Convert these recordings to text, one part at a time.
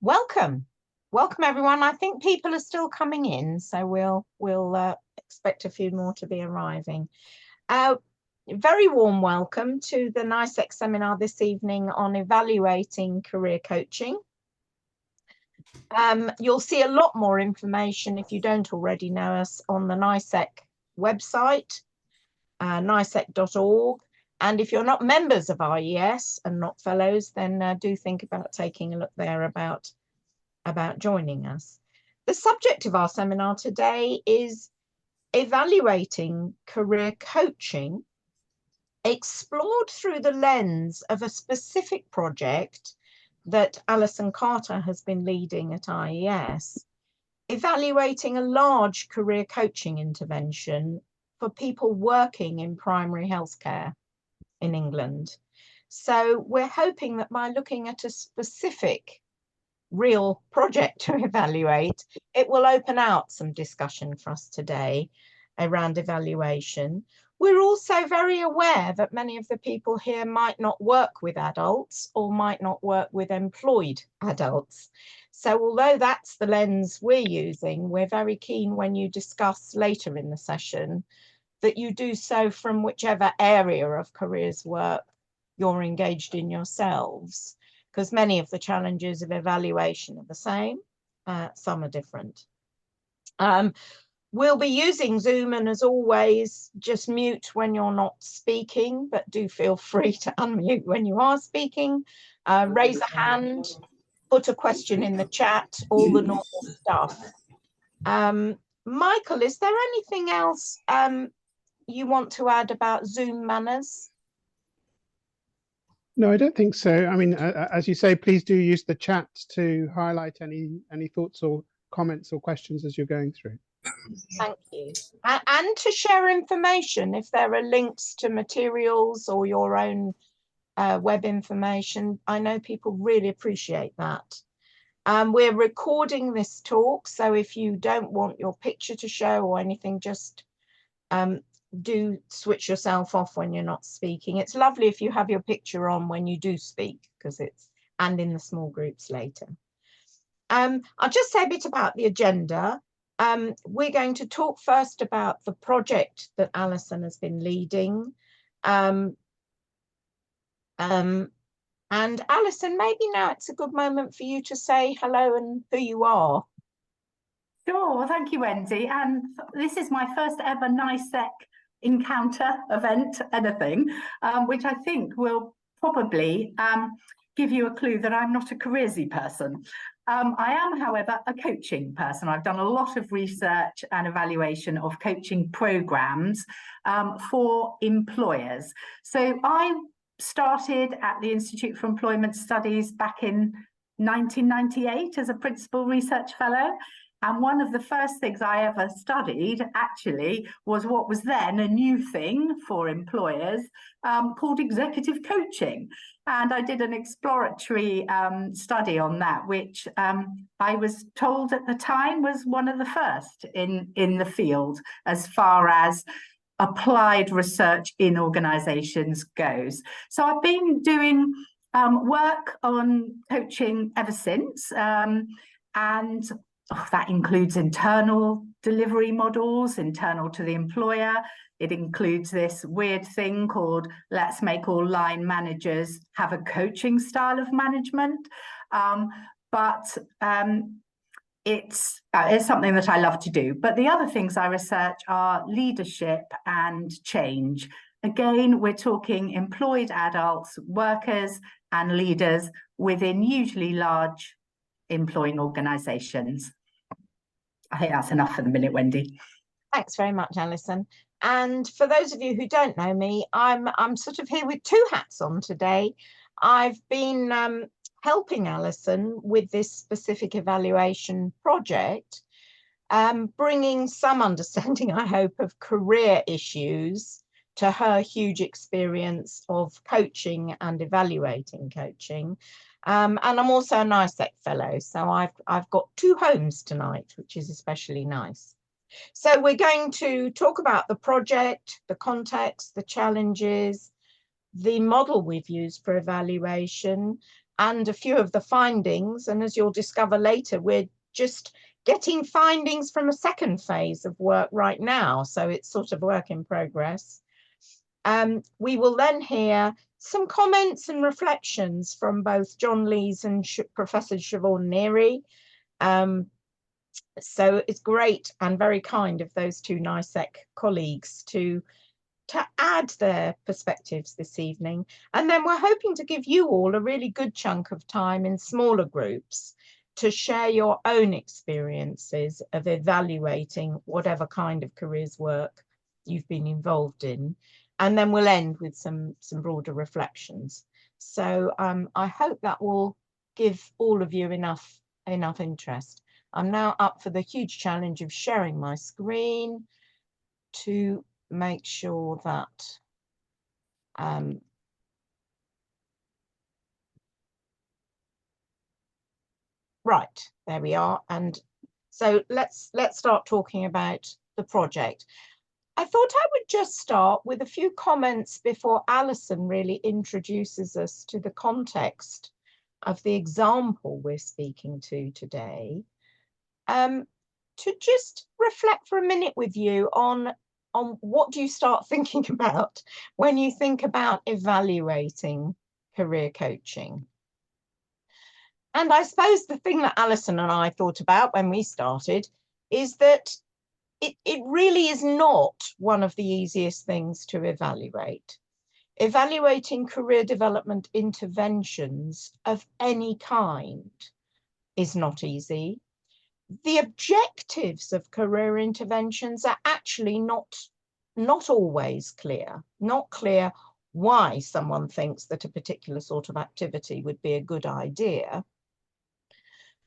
Welcome everyone. I think people are still coming in, so we'll expect a few more to be arriving. Very warm welcome to the NICEC seminar this evening on evaluating career coaching. You'll see a lot more information if you don't already know us on the NICEC website, nicec.org. And if you're not members of RES and not fellows, then do think about taking a look there about joining us. The subject of our seminar today is evaluating career coaching, explored through the lens of a specific project that Alison Carter has been leading at RES, evaluating a large career coaching intervention for people working in primary healthcare in England. So we're hoping that by looking at a specific real project to evaluate, it will open out some discussion for us today around evaluation. We're also very aware that many of the people here might not work with adults or might not work with employed adults. So although that's the lens we're using, we're very keen when you discuss later in the session that you do so from whichever area of careers work you're engaged in yourselves, because many of the challenges of evaluation are the same, some are different. We'll be using Zoom, and as always, just mute when you're not speaking, but do feel free to unmute when you are speaking. Raise a hand, put a question in the chat, all the normal stuff. Michael, is there anything else you want to add about Zoom manners? No, I don't think so. I mean, as you say, please do use the chat to highlight any thoughts or comments or questions as you're going through. Thank you. And to share information if there are links to materials or your own web information. I know people really appreciate that. We're recording this talk, so if you don't want your picture to show or anything, just do switch yourself off when you're not speaking. It's lovely if you have your picture on when you do speak, because and in the small groups later. I'll just say a bit about the agenda. We're going to talk first about the project that Alison has been leading. And Alison, maybe now it's a good moment for you to say hello and who you are. Sure, thank you, Wendy. And this is my first ever NICEC encounter event, anything, which I think will probably give you a clue that I'm not a careersy person. I am, however, a coaching person. I've done a lot of research and evaluation of coaching programs for employers. So I started at the Institute for Employment Studies back in 1998 as a principal research fellow. And one of the first things I ever studied actually was what was then a new thing for employers called executive coaching. And I did an exploratory study on that, which I was told at the time was one of the first in the field as far as applied research in organisations goes. So I've been doing work on coaching ever since, and that includes internal delivery models, internal to the employer. It includes this weird thing called let's make all line managers have a coaching style of management. It's something that I love to do. But the other things I research are leadership and change. Again, we're talking employed adults, workers and leaders within usually large employing organisations. I think that's enough for the minute, Wendy. Thanks very much, Alison. And for those of you who don't know me, I'm sort of here with two hats on today. I've been helping Alison with this specific evaluation project, bringing some understanding, I hope, of career issues to her huge experience of coaching and evaluating coaching. And I'm also a NICEC fellow, so I've got two homes tonight, which is especially nice. So we're going to talk about the project, the context, the challenges, the model we've used for evaluation, and a few of the findings. And as you'll discover later, we're just getting findings from a second phase of work right now. So it's sort of work in progress. We will then hear some comments and reflections from both John Lees and Professor Siobhan Neary. So it's great and very kind of those two NICEC colleagues to add their perspectives this evening. And then we're hoping to give you all a really good chunk of time in smaller groups to share your own experiences of evaluating whatever kind of careers work you've been involved in. And then we'll end with some broader reflections. So I hope that will give all of you enough interest. I'm now up for the huge challenge of sharing my screen to make sure that right, there we are. And so let's start talking about the project. I thought I would just start with a few comments before Alison really introduces us to the context of the example we're speaking to today. To just reflect for a minute with you on what do you start thinking about when you think about evaluating career coaching. And I suppose the thing that Alison and I thought about when we started is that it really is not one of the easiest things to evaluate. Evaluating career development interventions of any kind is not easy. The objectives of career interventions are actually not always clear. Not clear why someone thinks that a particular sort of activity would be a good idea.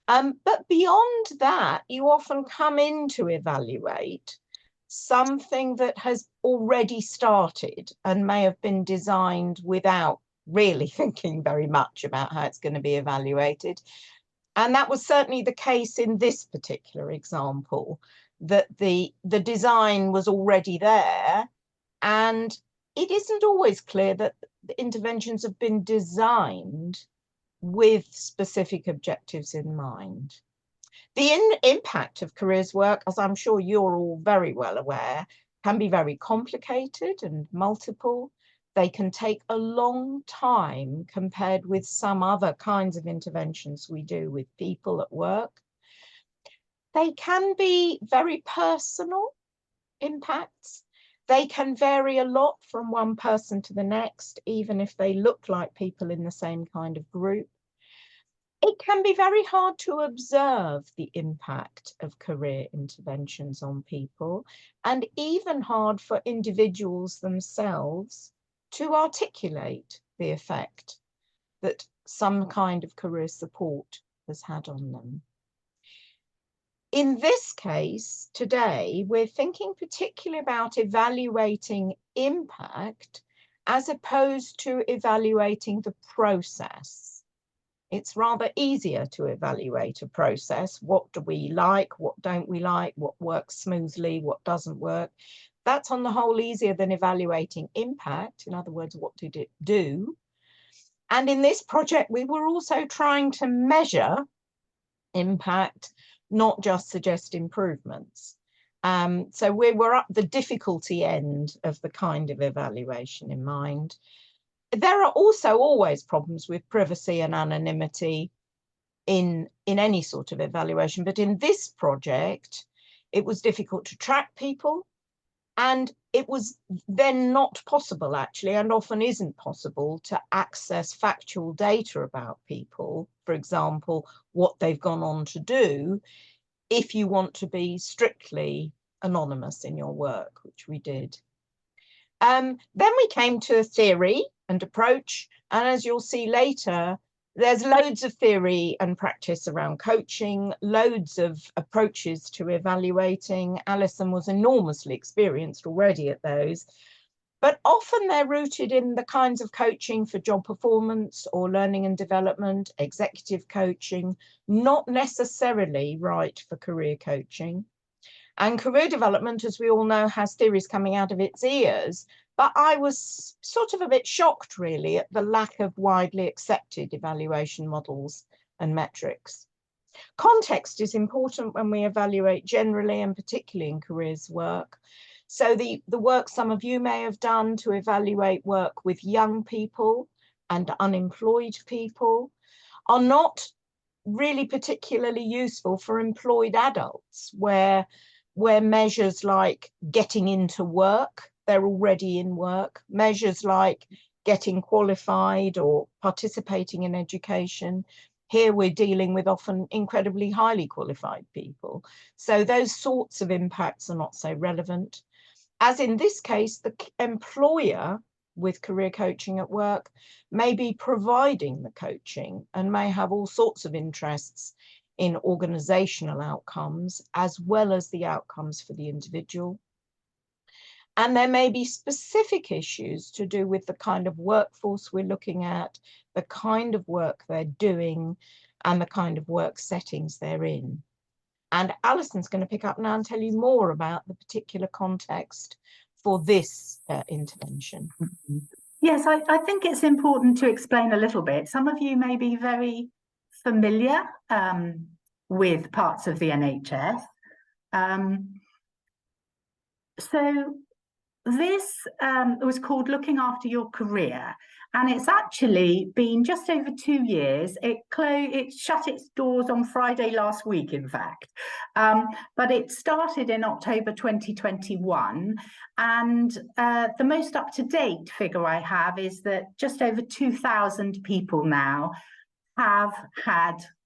But beyond that, you often come in to evaluate something that has already started and may have been designed without really thinking very much about how it's going to be evaluated. And that was certainly the case in this particular example, that the design was already there, and it isn't always clear that the interventions have been designed with specific objectives in mind. The impact of careers work, as I'm sure you're all very well aware, can be very complicated and multiple. They can take a long time compared with some other kinds of interventions we do with people at work. They can be very personal impacts. They can vary a lot from one person to the next, even if they look like people in the same kind of group. It can be very hard to observe the impact of career interventions on people, and even hard for individuals themselves to articulate the effect that some kind of career support has had on them. In this case, today, we're thinking particularly about evaluating impact as opposed to evaluating the process. It's rather easier to evaluate a process. What do we like? What don't we like? What works smoothly? What doesn't work? That's on the whole easier than evaluating impact. In other words, what did it do? And in this project, we were also trying to measure impact, not just suggest improvements. So we were up the difficulty end of the kind of evaluation in mind. There are also always problems with privacy and anonymity in any sort of evaluation, but in this project, it was difficult to track people, and it was then not possible, actually, and often isn't possible, to access factual data about people, for example, what they've gone on to do, if you want to be strictly anonymous in your work, which we did. Then we came to theory and approach, and as you'll see later, there's loads of theory and practice around coaching, loads of approaches to evaluating. Alison was enormously experienced already at those, but often they're rooted in the kinds of coaching for job performance or learning and development, executive coaching, not necessarily right for career coaching. And career development, as we all know, has theories coming out of its ears, but I was sort of a bit shocked really at the lack of widely accepted evaluation models and metrics. Context is important when we evaluate generally and particularly in careers work. So the work some of you may have done to evaluate work with young people and unemployed people are not really particularly useful for employed adults, where measures like getting into work, they're already in work, measures like getting qualified or participating in education, here we're dealing with often incredibly highly qualified people. So those sorts of impacts are not so relevant. As in this case, the employer with career coaching at work may be providing the coaching and may have all sorts of interests in organisational outcomes as well as the outcomes for the individual. And there may be specific issues to do with the kind of workforce we're looking at, the kind of work they're doing, and the kind of work settings they're in. And Alison's going to pick up now and tell you more about the particular context for this intervention. Yes, I think it's important to explain a little bit. Some of you may be very familiar with parts of the NHS. So this was called Looking After Your Career, and it's actually been just over 2 years. It shut its doors on Friday last week, in fact, but it started in October 2021, and the most up-to-date figure I have is that just over 2,000 people now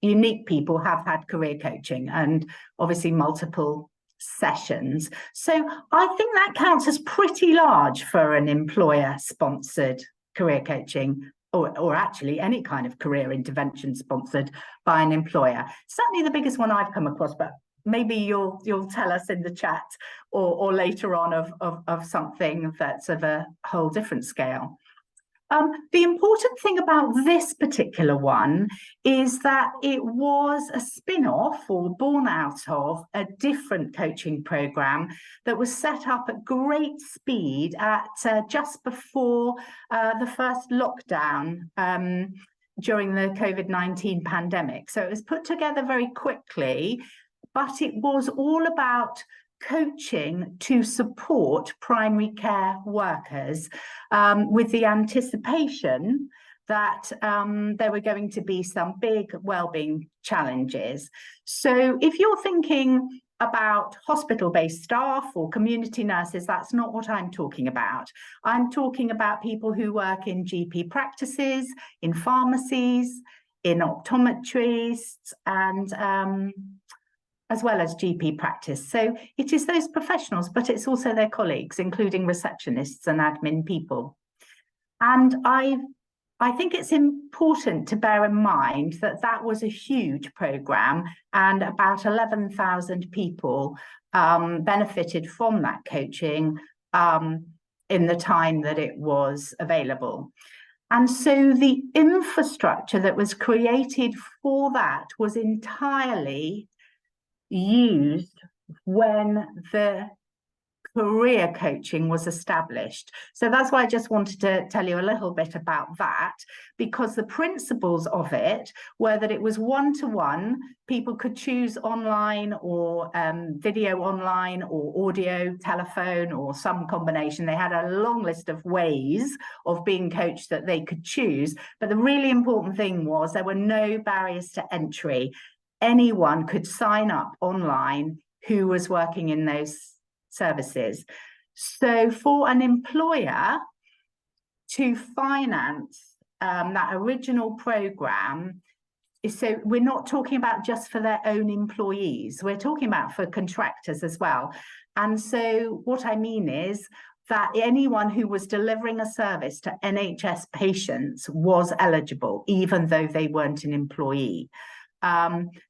unique people have had career coaching, and obviously multiple sessions. So I think that counts as pretty large for an employer-sponsored career coaching, or actually any kind of career intervention sponsored by an employer. Certainly the biggest one I've come across, but maybe you'll tell us in the chat or later on of something that's of a whole different scale. The important thing about this particular one is that it was a spin-off or born out of a different coaching program that was set up at great speed at just before the first lockdown during the COVID-19 pandemic. So it was put together very quickly, but it was all about coaching to support primary care workers with the anticipation that there were going to be some big wellbeing challenges. So if you're thinking about hospital-based staff or community nurses, that's not what I'm talking about. I'm talking about people who work in GP practices, in pharmacies, in optometrists, and as well as GP practice. So it is those professionals, but it's also their colleagues, including receptionists and admin people. And I think it's important to bear in mind that that was a huge programme, and about 11,000 people benefited from that coaching in the time that it was available. And so the infrastructure that was created for that was entirely used when the career coaching was established. So that's why I just wanted to tell you a little bit about that, because the principles of it were that it was one-to-one. People could choose online or video online or audio, telephone, or some combination. They had a long list of ways of being coached that they could choose. But the really important thing was there were no barriers to entry. Anyone could sign up online who was working in those services. So for an employer to finance that original program, so we're not talking about just for their own employees, we're talking about for contractors as well. And so what I mean is that anyone who was delivering a service to NHS patients was eligible, even though they weren't an employee.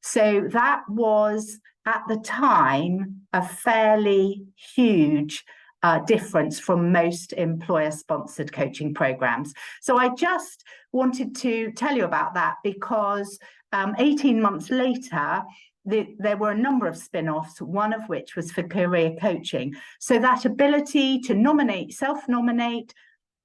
So that was, at the time, a fairly huge difference from most employer-sponsored coaching programs. So I just wanted to tell you about that because 18 months later, there were a number of spin-offs, one of which was for career coaching. So that ability to nominate, self-nominate,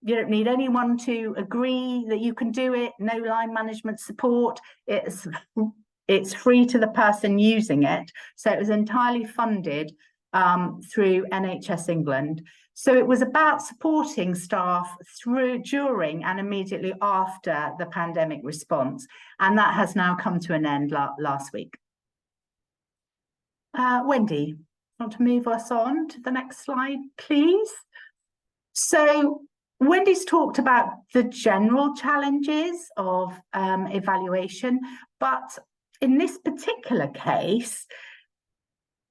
you don't need anyone to agree that you can do it, no line management support, it's free to the person using it. So it was entirely funded through NHS England. So it was about supporting staff through, during and immediately after the pandemic response. And that has now come to an end last week. Wendy, want to move us on to the next slide, please? So Wendy's talked about the general challenges of evaluation, but in this particular case,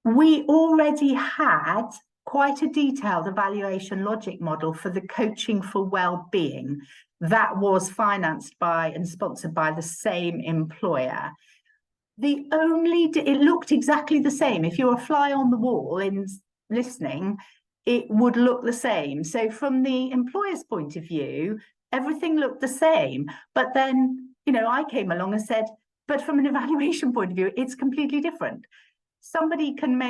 we already had quite a detailed evaluation logic model for the coaching for well-being that was financed by and sponsored by the same employer. It looked exactly the same. If you're a fly on the wall in listening, it would look the same. So from the employer's point of view, everything looked the same. But then, you know, I came along and said, but from an evaluation point of view, it's completely different. Somebody can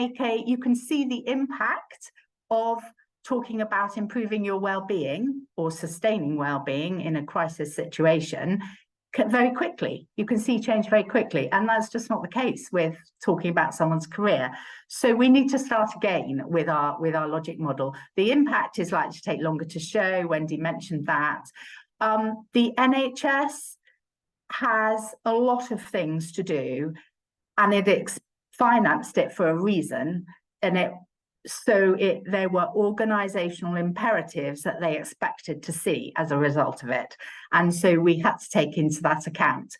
you can see the impact of talking about improving your well-being or sustaining well-being in a crisis situation very quickly. You can see change very quickly, and that's just not the case with talking about someone's career. So we need to start again with our logic model. The impact is likely to take longer to show. Wendy mentioned that. The NHS has a lot of things to do, and it financed it for a reason, and there were organisational imperatives that they expected to see as a result of it. And so we had to take into that account.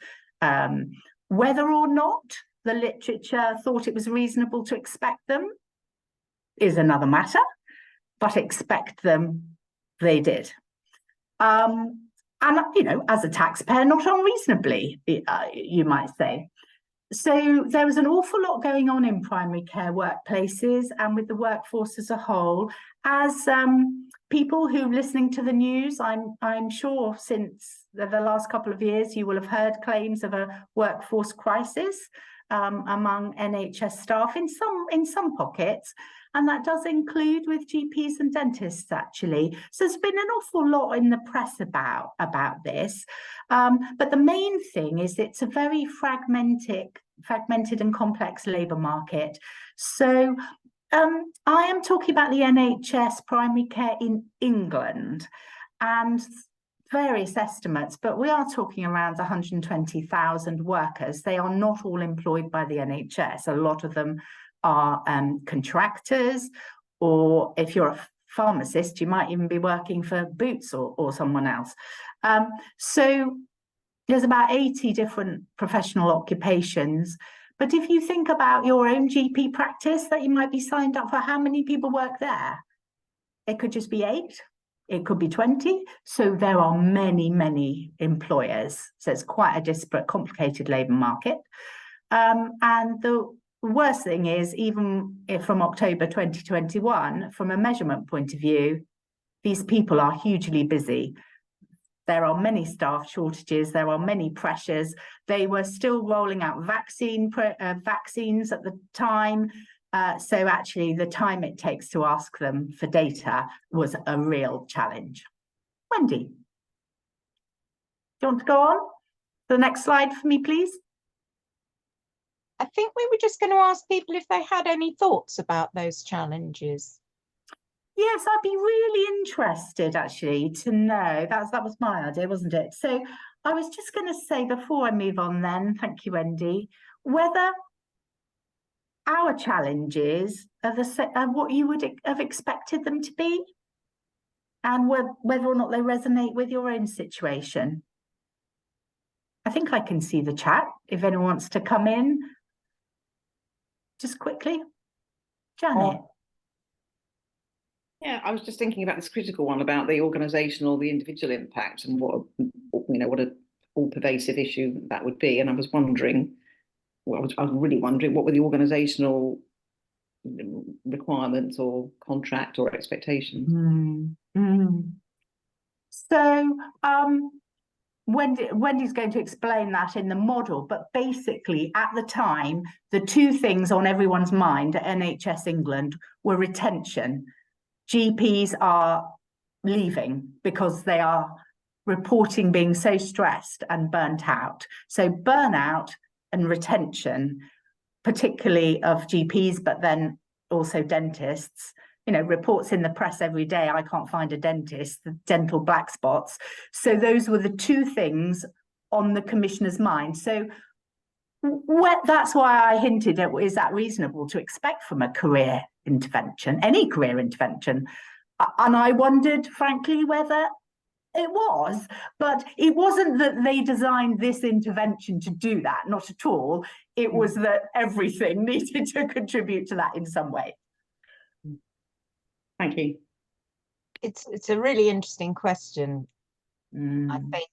Whether or not the literature thought it was reasonable to expect them is another matter, but expect them, they did. And, you know, as a taxpayer, not unreasonably, you might say. So there was an awful lot going on in primary care workplaces and with the workforce as a whole. As people who are listening to the news, I'm sure since the last couple of years, you will have heard claims of a workforce crisis among NHS staff in some pockets. And that does include with GPs and dentists, actually. So there's been an awful lot in the press about this. But the main thing is it's a very fragmented and complex labour market. So I am talking about the NHS primary care in England and various estimates, but we are talking around 120,000 workers. They are not all employed by the NHS. A lot of them are contractors, or if you're a pharmacist, you might even be working for Boots or someone else. So there's about 80 different professional occupations. But if you think about your own GP practice that you might be signed up for, how many people work there? It could just be 8. It could be 20. So there are many, many employers. So it's quite a disparate, complicated labour market. And the worst thing is, even if from October 2021, from a measurement point of view, these people are hugely busy. There are many staff shortages. There are many pressures. They were still rolling out vaccines at the time. So actually, the time it takes to ask them for data was a real challenge. Wendy, do you want to go on? The next slide for me, please. I think we were just going to ask people if they had any thoughts about those challenges. Yes, I'd be really interested actually to know. That was my idea, wasn't it? So I was just going to say before I move on then, thank you, Wendy, whether our challenges are what you would have expected them to be, and whether or not they resonate with your own situation. I think I can see the chat if anyone wants to come in. Just quickly. Janet. Yeah, I was just thinking about this critical one about the organisational, the individual impact, and what a all-pervasive issue that would be. And I was wondering, I was really wondering, what were the organisational requirements or contract or expectations? So Wendy's going to explain that in the model, but basically at the time, the two things on everyone's mind at NHS England were retention. GPs are leaving because they are reporting being so stressed and burnt out. So burnout and retention, particularly of GPs, but then also dentists. You know, reports in the press every day, I can't find a dentist, the dental black spots. So those were the two things on the commissioner's mind. So that's why I hinted at, is that reasonable to expect from a career intervention, any career intervention? And I wondered, frankly, whether it was, but it wasn't that they designed this intervention to do that, not at all. It was that everything needed to contribute to that in some way. Thank you. It's a really interesting question, I think.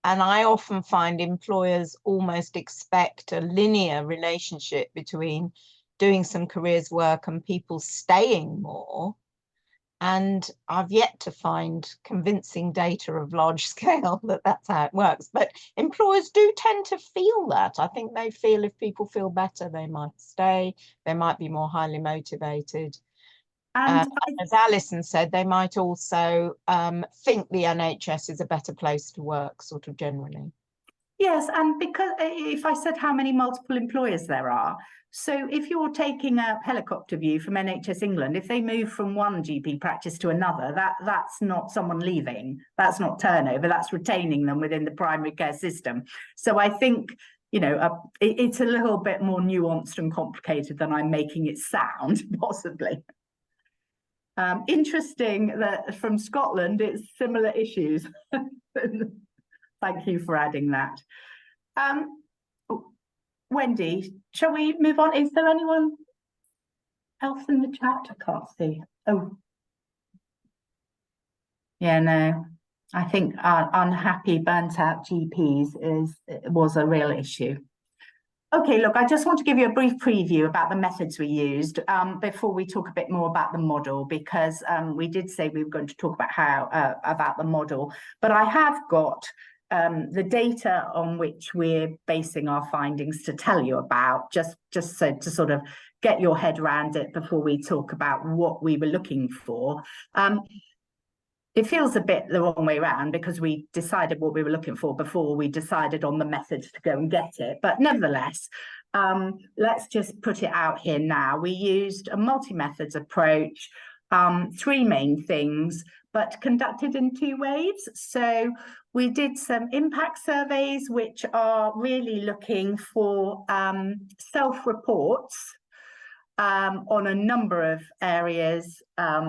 And I often find employers almost expect a linear relationship between doing some careers work and people staying more. And I've yet to find convincing data of large scale that that's how it works. But employers do tend to feel that. I think they feel if people feel better, they might stay, they might be more highly motivated. And as Alison said, they might also think the NHS is a better place to work, sort of generally. Yes, and because if I said how many multiple employers there are, so if you're taking a helicopter view from NHS England, if they move from one GP practice to another, that's not someone leaving, that's not turnover, that's retaining them within the primary care system. So I think, you know, it's a little bit more nuanced and complicated than I'm making it sound, possibly. Interesting that from Scotland, it's similar issues. Thank you for adding that. Wendy, shall we move on? Is there anyone else in the chat? I can't see. Oh. Yeah, no. I think unhappy, burnt out GPs was a real issue. Okay, look, I just want to give you a brief preview about the methods we used before we talk a bit more about the model, because we did say we were going to talk about about the model, but I have got the data on which we're basing our findings to tell you about, just so to sort of get your head around it before we talk about what we were looking for. It feels a bit the wrong way around because we decided what we were looking for before we decided on the methods to go and get it. But nevertheless, let's just put it out here now. We used a multi-methods approach, 3 main things, but conducted in 2 waves. So we did some impact surveys, which are really looking for self-reports on a number of areas,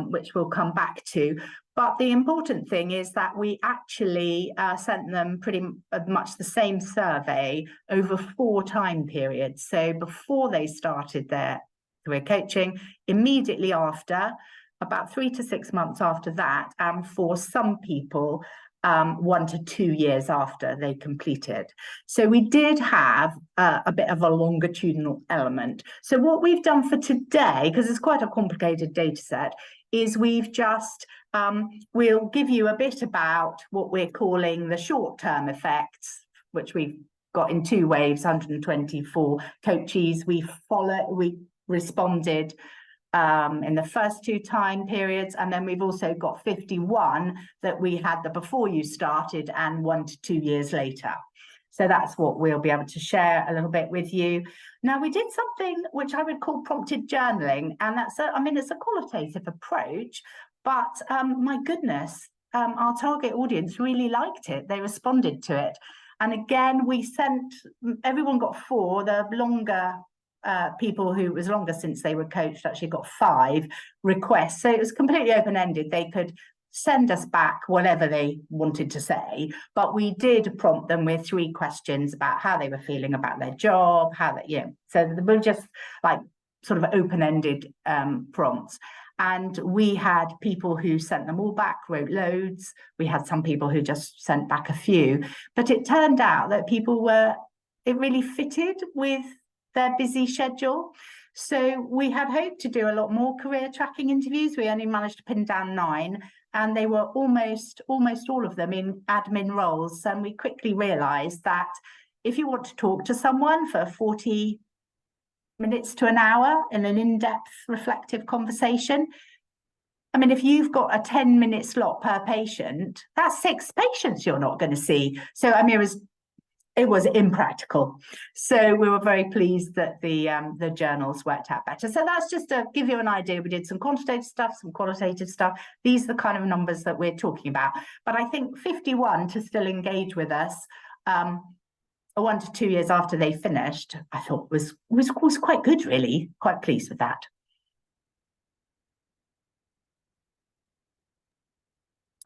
which we'll come back to. But the important thing is that we actually sent them pretty much the same survey over 4 time periods. So before they started their career coaching, immediately after, about 3 to 6 months after that, and for some people, 1 to 2 years after they completed. So we did have a bit of a longitudinal element. So what we've done for today, because it's quite a complicated data set, is we've just, we'll give you a bit about what we're calling the short-term effects, which we've got in 2 waves, 124 coachees. We responded in the first 2 time periods, and then we've also got 51 that we had the before you started and 1 to 2 years later. So that's what we'll be able to share a little bit with you. Now, we did something which I would call prompted journaling, and that's I mean, it's a qualitative approach, but my goodness, our target audience really liked it. They responded to it. And again, we sent, everyone got 4, the longer people who it was longer since they were coached actually got 5 requests. So it was completely open-ended. They could send us back whatever they wanted to say, but we did prompt them with 3 questions about how they were feeling about their job, how they, you know, so they were just like sort of open-ended prompts. And we had people who sent them all back, wrote loads. We had some people who just sent back a few, but it turned out that people were, it really fitted with their busy schedule. So we had hoped to do a lot more career tracking interviews. We only managed to pin down 9. and they were almost all of them in admin roles. And we quickly realised that if you want to talk to someone for 40 minutes to an hour in an in-depth reflective conversation, I mean, if you've got a 10-minute slot per patient, that's 6 patients you're not going to see. So, I mean, it was impractical. So we were very pleased that the journals worked out better. So that's just to give you an idea. We did some quantitative stuff, some qualitative stuff. These are the kind of numbers that we're talking about. But I think 51 to still engage with us 1 to 2 years after they finished, I thought was quite good, really. Quite pleased with that.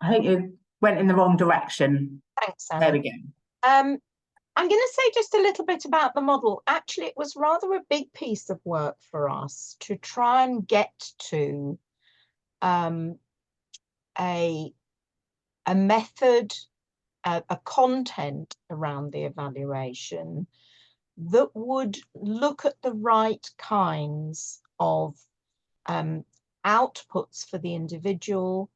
I hope you went in the wrong direction. Thanks, Annie. There we go. I'm going to say just a little bit about the model. Actually, it was rather a big piece of work for us to try and get to a method, a content around the evaluation that would look at the right kinds of outputs for the individual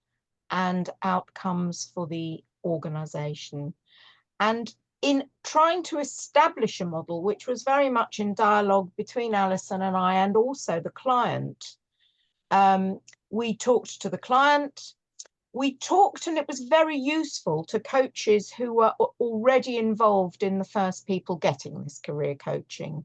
and outcomes for the organisation. And in trying to establish a model, which was very much in dialogue between Alison and I and also the client, we talked to the client, we talked, and it was very useful to coaches who were already involved in the first people getting this career coaching.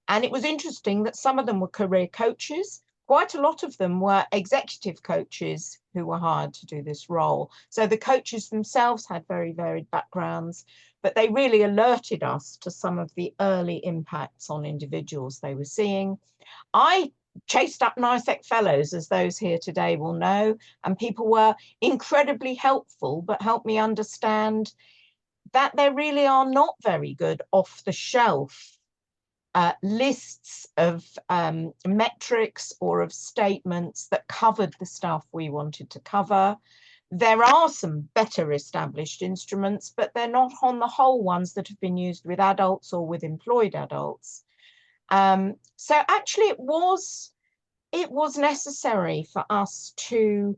And it was interesting that some of them were career coaches. Quite a lot of them were executive coaches who were hired to do this role. So the coaches themselves had very varied backgrounds, but they really alerted us to some of the early impacts on individuals they were seeing. I chased up NICEC fellows, as those here today will know, and people were incredibly helpful, but helped me understand that there really are not very good off-the-shelf lists of metrics or of statements that covered the stuff we wanted to cover. There are some better established instruments, but they're not on the whole ones that have been used with adults or with employed adults. So actually it was necessary for us to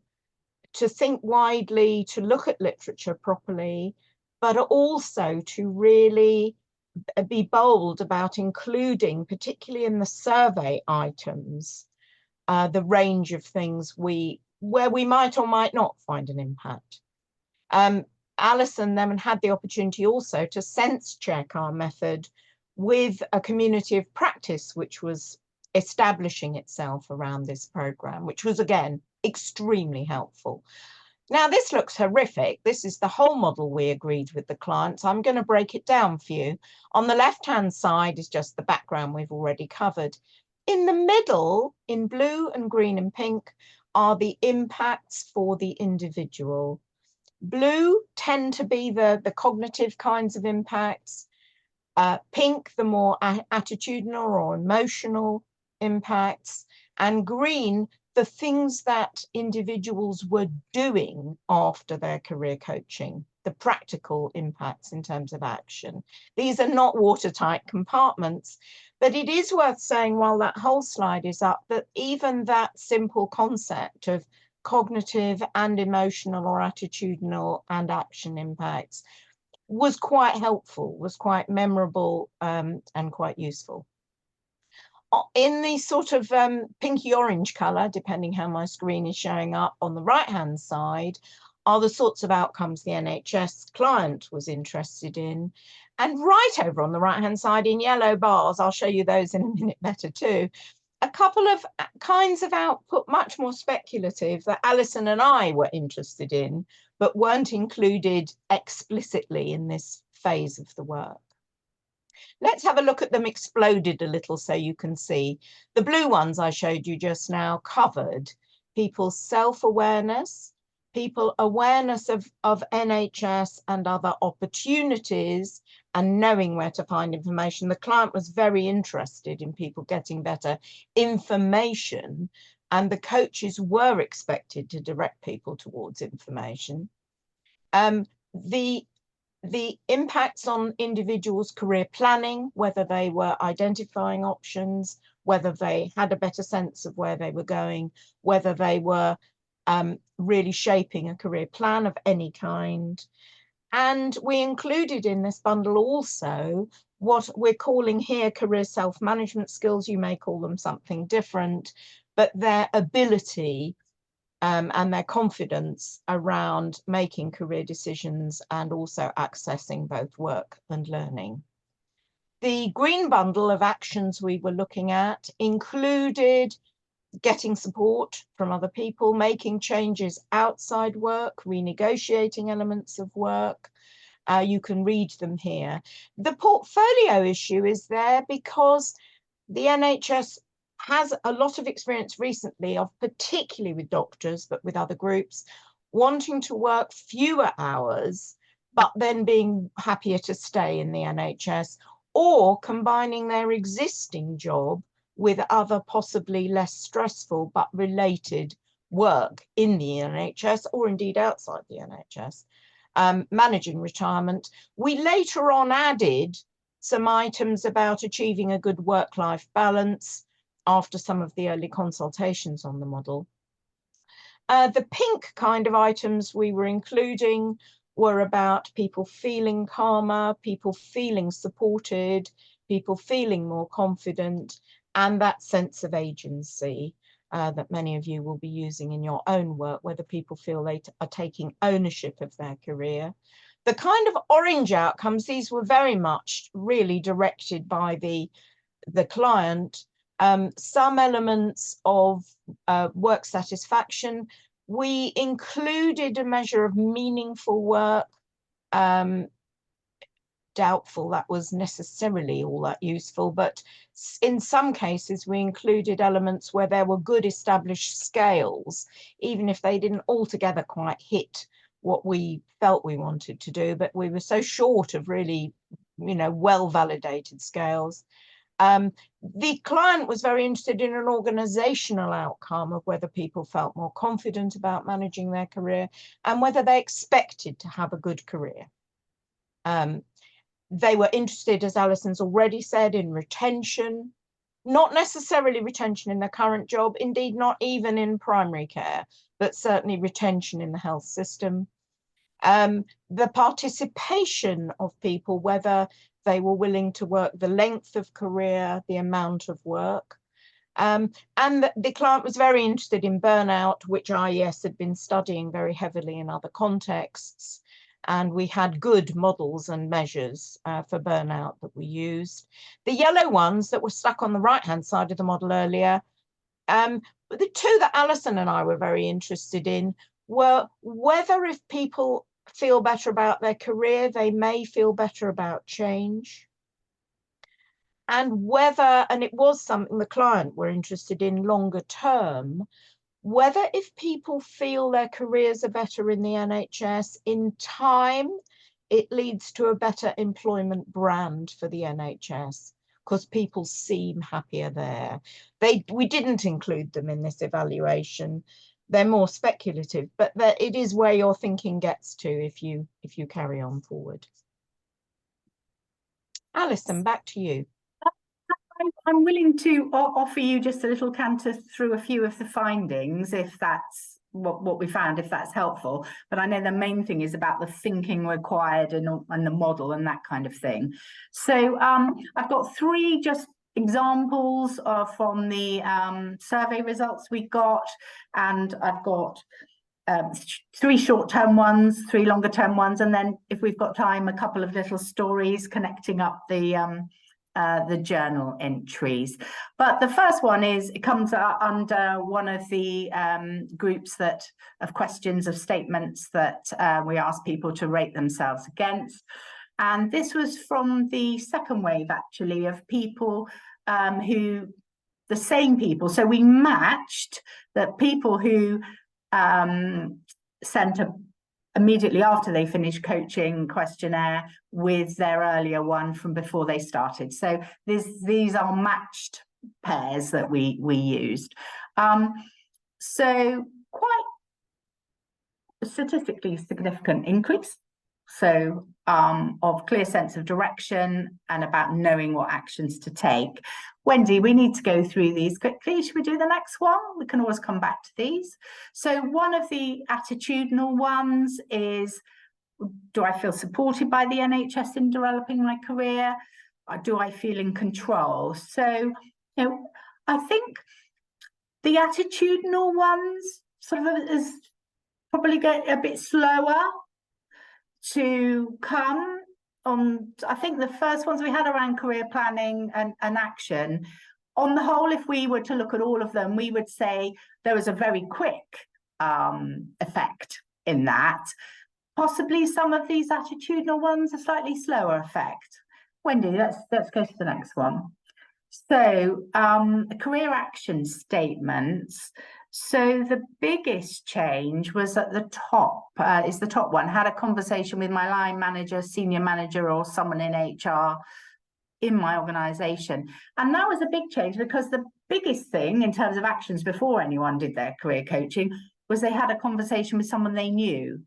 think widely, to look at literature properly, but also to really be bold about including, particularly in the survey items, the range of things where we might or might not find an impact. Alison then had the opportunity also to sense check our method with a community of practice which was establishing itself around this programme, which was again extremely helpful. Now this looks horrific. This is the whole model we agreed with the clients. I'm going to break it down for you. On the left-hand side is just the background we've already covered. In the middle, in blue and green and pink, are the impacts for the individual. Blue tend to be the cognitive kinds of impacts. Pink, the more attitudinal or emotional impacts. And green, the things that individuals were doing after their career coaching, the practical impacts in terms of action. These are not watertight compartments, but it is worth saying while that whole slide is up that even that simple concept of cognitive and emotional or attitudinal and action impacts was quite helpful, was quite memorable and quite useful. In the sort of pinky orange colour, depending how my screen is showing up on the right hand side, are the sorts of outcomes the NHS client was interested in. And right over on the right hand side in yellow bars, I'll show you those in a minute better too, a couple of kinds of output, much more speculative, that Alison and I were interested in, but weren't included explicitly in this phase of the work. Let's have a look at them exploded a little so you can see. The blue ones I showed you just now covered people's self-awareness, people awareness of NHS and other opportunities and knowing where to find information. The client was very interested in people getting better information, and the coaches were expected to direct people towards information. The impacts on individuals' career planning, whether they were identifying options, whether they had a better sense of where they were going, whether they were really shaping a career plan of any kind. And we included in this bundle also what we're calling here career self-management skills. You may call them something different, but their ability and their confidence around making career decisions and also accessing both work and learning. The green bundle of actions we were looking at included getting support from other people, making changes outside work, renegotiating elements of work. You can read them here. The portfolio issue is there because the NHS has a lot of experience recently of, particularly with doctors, but with other groups, wanting to work fewer hours, but then being happier to stay in the NHS, or combining their existing job with other possibly less stressful but related work in the NHS or indeed outside the NHS, managing retirement. We later on added some items about achieving a good work-life balance after some of the early consultations on the model. The pink kind of items we were including were about people feeling calmer, people feeling supported, people feeling more confident, and that sense of agency that many of you will be using in your own work, whether people feel they are taking ownership of their career. The kind of orange outcomes, these were very much really directed by the client. Some elements of work satisfaction. We included a measure of meaningful work. Doubtful that was necessarily all that useful, but in some cases we included elements where there were good established scales, even if they didn't altogether quite hit what we felt we wanted to do, but we were so short of really, well validated scales. The client was very interested in an organisational outcome of whether people felt more confident about managing their career and whether they expected to have a good career. They were interested, as Alison's already said, in retention, not necessarily retention in their current job, indeed not even in primary care, but certainly retention in the health system. The participation of people, whether they were willing to work the length of career, the amount of work. And the client was very interested in burnout, which IES had been studying very heavily in other contexts. And we had good models and measures for burnout that we used. The yellow ones that were stuck on the right-hand side of the model earlier, the two that Alison and I were very interested in were whether if people feel better about their career, they may feel better about change. And whether, and it was something the client were interested in longer term, whether if people feel their careers are better in the NHS, in time, it leads to a better employment brand for the NHS because people seem happier there. We didn't include them in this evaluation. They're more speculative, but it is where your thinking gets to if you carry on forward. Alison, back to you. I'm willing to offer you just a little canter through a few of the findings, if that's what we found, if that's helpful. But I know the main thing is about the thinking required and the model and that kind of thing. So I've got three just examples from the survey results we got, and I've got three short-term ones, three longer-term ones, and then if we've got time, a couple of little stories connecting up the journal entries. But the first one it comes under one of the groups of questions, of statements that we asked people to rate themselves against. And this was from the second wave, actually, of people the same people. So we matched the people who sent immediately after they finished coaching questionnaire with their earlier one from before they started. So these are matched pairs that we used. So quite a statistically significant increase So of clear sense of direction and about knowing what actions to take. Wendy, we need to go through these quickly. Should we do the next one? We can always come back to these. So one of the attitudinal ones is, do I feel supported by the NHS in developing my career? Or do I feel in control? So, you know, I think the attitudinal ones sort of is probably get a bit slower to come on. I think the first ones we had around career planning and action, on the whole, if we were to look at all of them, we would say there was a very quick effect in that. Possibly some of these attitudinal ones, a slightly slower effect. Wendy, let's go to the next one. So career action statements. So the biggest change was at the top, is the top one, had a conversation with my line manager, senior manager, or someone in HR in my organisation. And that was a big change because the biggest thing in terms of actions before anyone did their career coaching was they had a conversation with someone they knew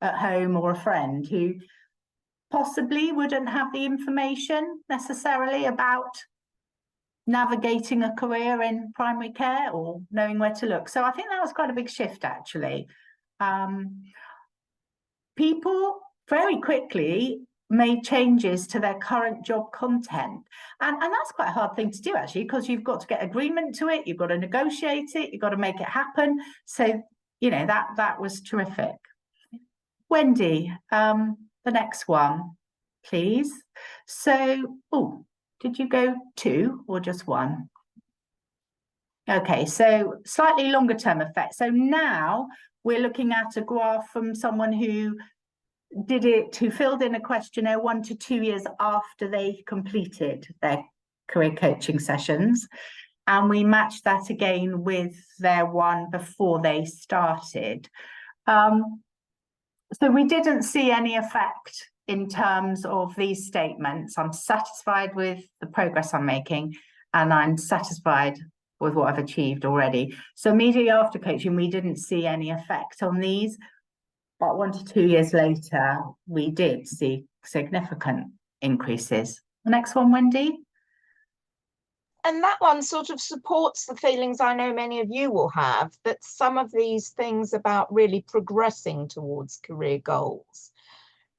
at home or a friend who possibly wouldn't have the information necessarily about navigating a career in primary care or knowing where to look. So I think that was quite a big shift, actually. People very quickly made changes to their current job content. And that's quite a hard thing to do, actually, because you've got to get agreement to it, you've got to negotiate it, you've got to make it happen. So, you know, that was terrific. Wendy, the next one, please. So, oh, did you go 2 or just 1? Okay, so slightly longer term effect. So now we're looking at a graph from someone who filled in a questionnaire 1 to 2 years after they completed their career coaching sessions. And we matched that again with their one before they started. So we didn't see any effect in terms of these statements. I'm satisfied with the progress I'm making, and I'm satisfied with what I've achieved already. So immediately after coaching, we didn't see any effect on these, but 1 to 2 years later, we did see significant increases. The next one, Wendy. And that one sort of supports the feelings I know many of you will have, that some of these things about really progressing towards career goals,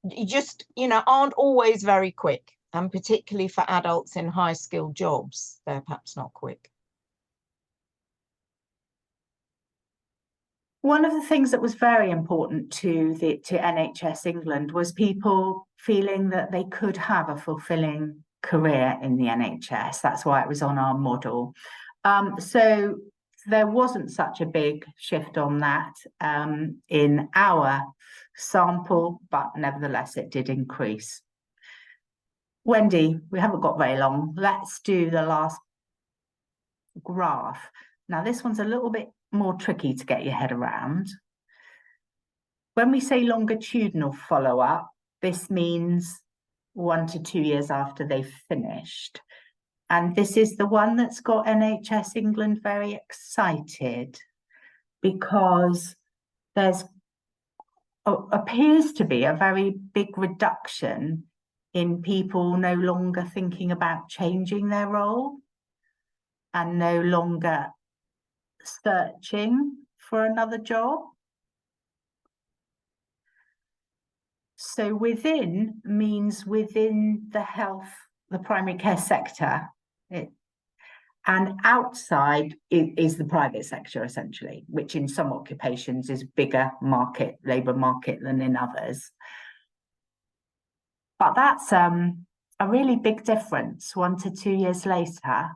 you just, you know, aren't always very quick. And particularly for adults in high skilled jobs, they're perhaps not quick. One of the things that was very important to NHS England was people feeling that they could have a fulfilling career in the NHS. That's why it was on our model. So there wasn't such a big shift on that in our sample, but nevertheless it did increase. Wendy, we haven't got very long. Let's do the last graph. Now this one's a little bit more tricky to get your head around. When we say longitudinal follow-up, this means 1 to 2 years after they've finished. And this is the one that's got NHS England very excited, because there's appears to be a very big reduction in people no longer thinking about changing their role and no longer searching for another job. So within means within the health, the primary care sector, and outside is the private sector, essentially, which in some occupations is bigger market, labour market than in others. But that's a really big difference 1 to 2 years later,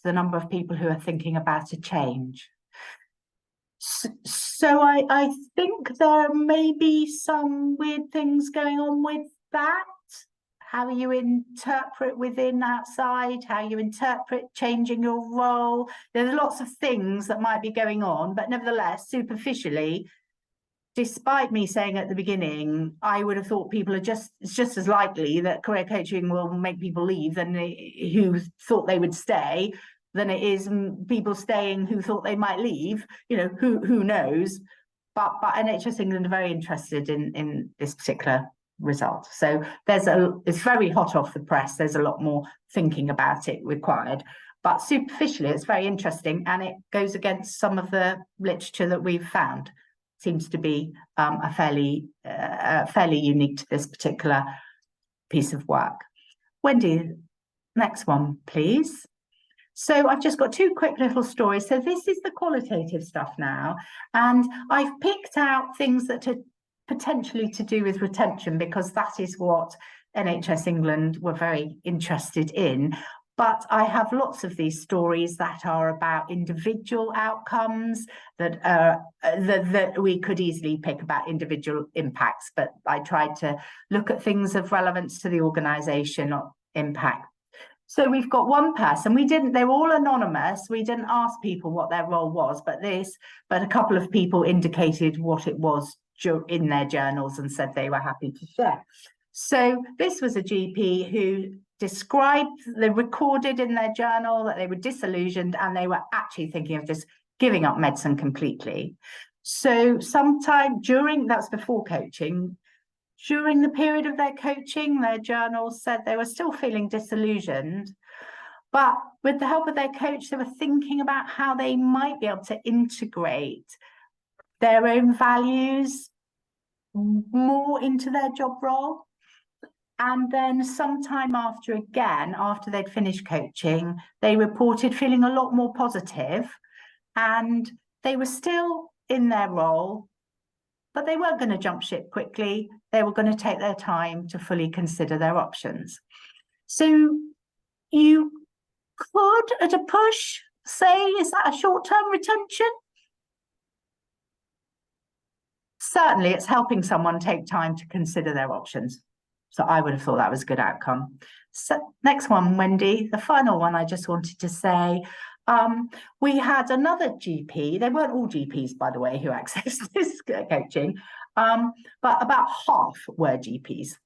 the number of people who are thinking about a change. So I think there may be some weird things going on with that. How you interpret within, outside, how you interpret changing your role. There's lots of things that might be going on, but nevertheless, superficially, despite me saying at the beginning, I would have thought people are it's just as likely that career coaching will make people leave than who thought they would stay, than it is people staying who thought they might leave. You know, who knows? But NHS England are very interested in this particular result. So it's very hot off the press. There's a lot more thinking about it required. But superficially, it's very interesting, and it goes against some of the literature that we've found. Seems to be fairly unique to this particular piece of work. Wendy, next one, please. So I've just got two quick little stories. So this is the qualitative stuff now, and I've picked out things that are potentially to do with retention, because that is what NHS England were very interested in. But I have lots of these stories that are about individual outcomes that we could easily pick about individual impacts. But I tried to look at things of relevance to the organisation or impact. So we've got one person. They were all anonymous. We didn't ask people what their role was, but a couple of people indicated what it was in their journals and said they were happy to share. So this was a GP who they recorded in their journal that they were disillusioned and they were actually thinking of just giving up medicine completely. So sometime that's before coaching, during the period of their coaching, their journals said they were still feeling disillusioned, but with the help of their coach, they were thinking about how they might be able to integrate their own values more into their job role. And then sometime after they'd finished coaching, they reported feeling a lot more positive, and they were still in their role, but they weren't going to jump ship quickly. They were going to take their time to fully consider their options. So you could, at a push, say, is that a short-term retention? Certainly, it's helping someone take time to consider their options. So I would have thought that was a good outcome. So next one, Wendy, the final one I just wanted to say. We had another GP. They weren't all GPs, by the way, who accessed this coaching, but about half were GPs.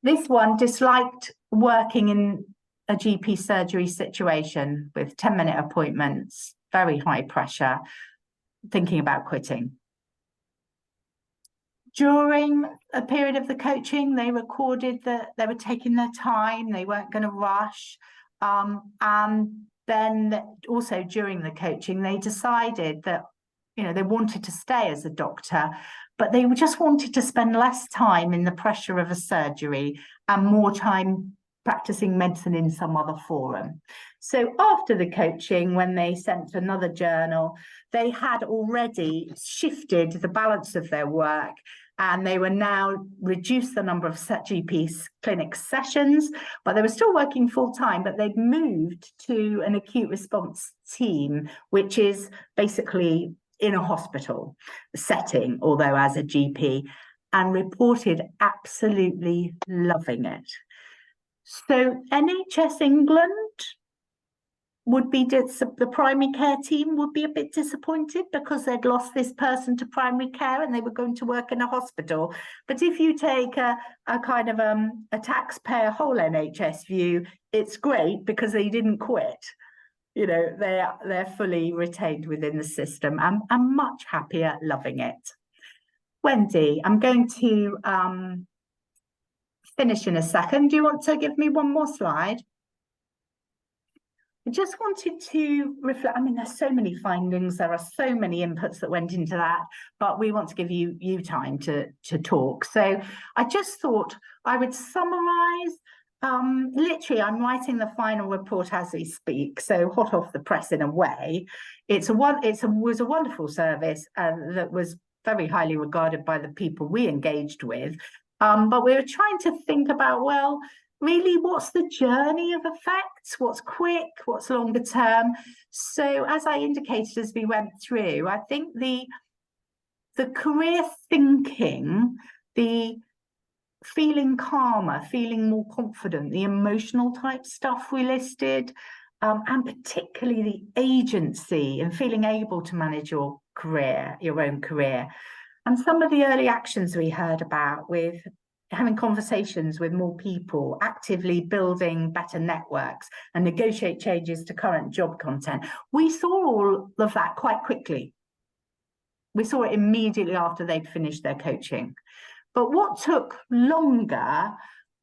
This one disliked working in a GP surgery situation with 10-minute appointments, very high pressure, thinking about quitting. During a period of the coaching, they recorded that they were taking their time, they weren't going to rush. And then also during the coaching, they decided that, they wanted to stay as a doctor, but they just wanted to spend less time in the pressure of a surgery and more time practicing medicine in some other forum. So after the coaching, when they sent another journal, they had already shifted the balance of their work, and they were now reduced the number of GP clinic sessions, but they were still working full time, but they'd moved to an acute response team, which is basically in a hospital setting, although as a GP, and reported absolutely loving it. So NHS England the primary care team would be a bit disappointed because they'd lost this person to primary care and they were going to work in a hospital. But if you take a kind of a taxpayer whole NHS view, it's great because they didn't quit. They're fully retained within the system and much happier, loving it. Wendy, I'm going to finish in a second. Do you want to give me one more slide? I just wanted to reflect. There's so many findings, there are so many inputs that went into that, but we want to give you time to talk. So I just thought I would summarize. Literally, I'm writing the final report as we speak, so hot off the press in a way. It was a wonderful service that was very highly regarded by the people we engaged with. But we were trying to think about, well, really, what's the journey of effects? What's quick? What's longer term? So as I indicated as we went through, I think the career thinking, the feeling calmer, feeling more confident, the emotional type stuff we listed, and particularly the agency and feeling able to manage your own career. And some of the early actions we heard about with having conversations with more people, actively building better networks and negotiate changes to current job content. We saw all of that quite quickly. We saw it immediately after they'd finished their coaching. But what took longer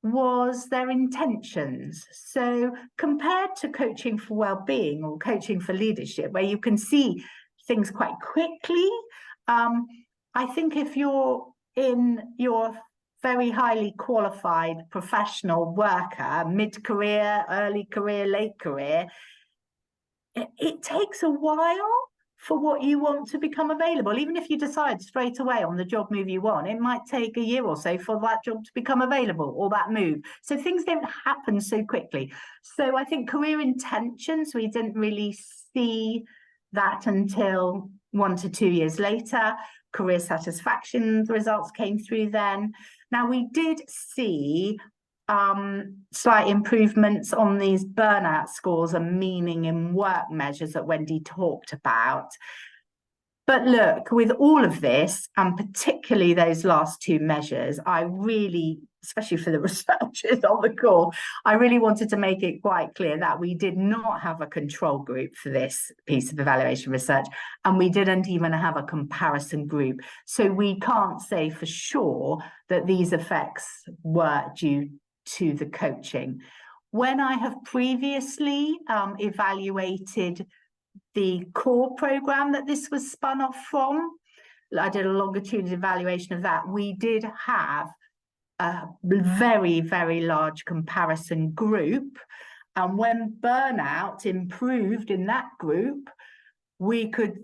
was their intentions. So compared to coaching for well-being or coaching for leadership, where you can see things quite quickly, I think if you're in your very highly qualified professional worker, mid-career, early career, late career, it takes a while for what you want to become available. Even if you decide straight away on the job move you want, it might take a year or so for that job to become available, or that move. So things don't happen so quickly. So I think career intentions, we didn't really see that until 1 to 2 years later. Career satisfaction results came through then. Now, we did see slight improvements on these burnout scores and meaning in work measures that Wendy talked about. But look, with all of this, and particularly those last 2 measures, I really, especially for the researchers on the call, I really wanted to make it quite clear that we did not have a control group for this piece of evaluation research, and we didn't even have a comparison group. So we can't say for sure that these effects were due to the coaching. When I have previously evaluated the core program that this was spun off from, I did a longitudinal evaluation of that. We did have a very, very large comparison group. And when burnout improved in that group, we could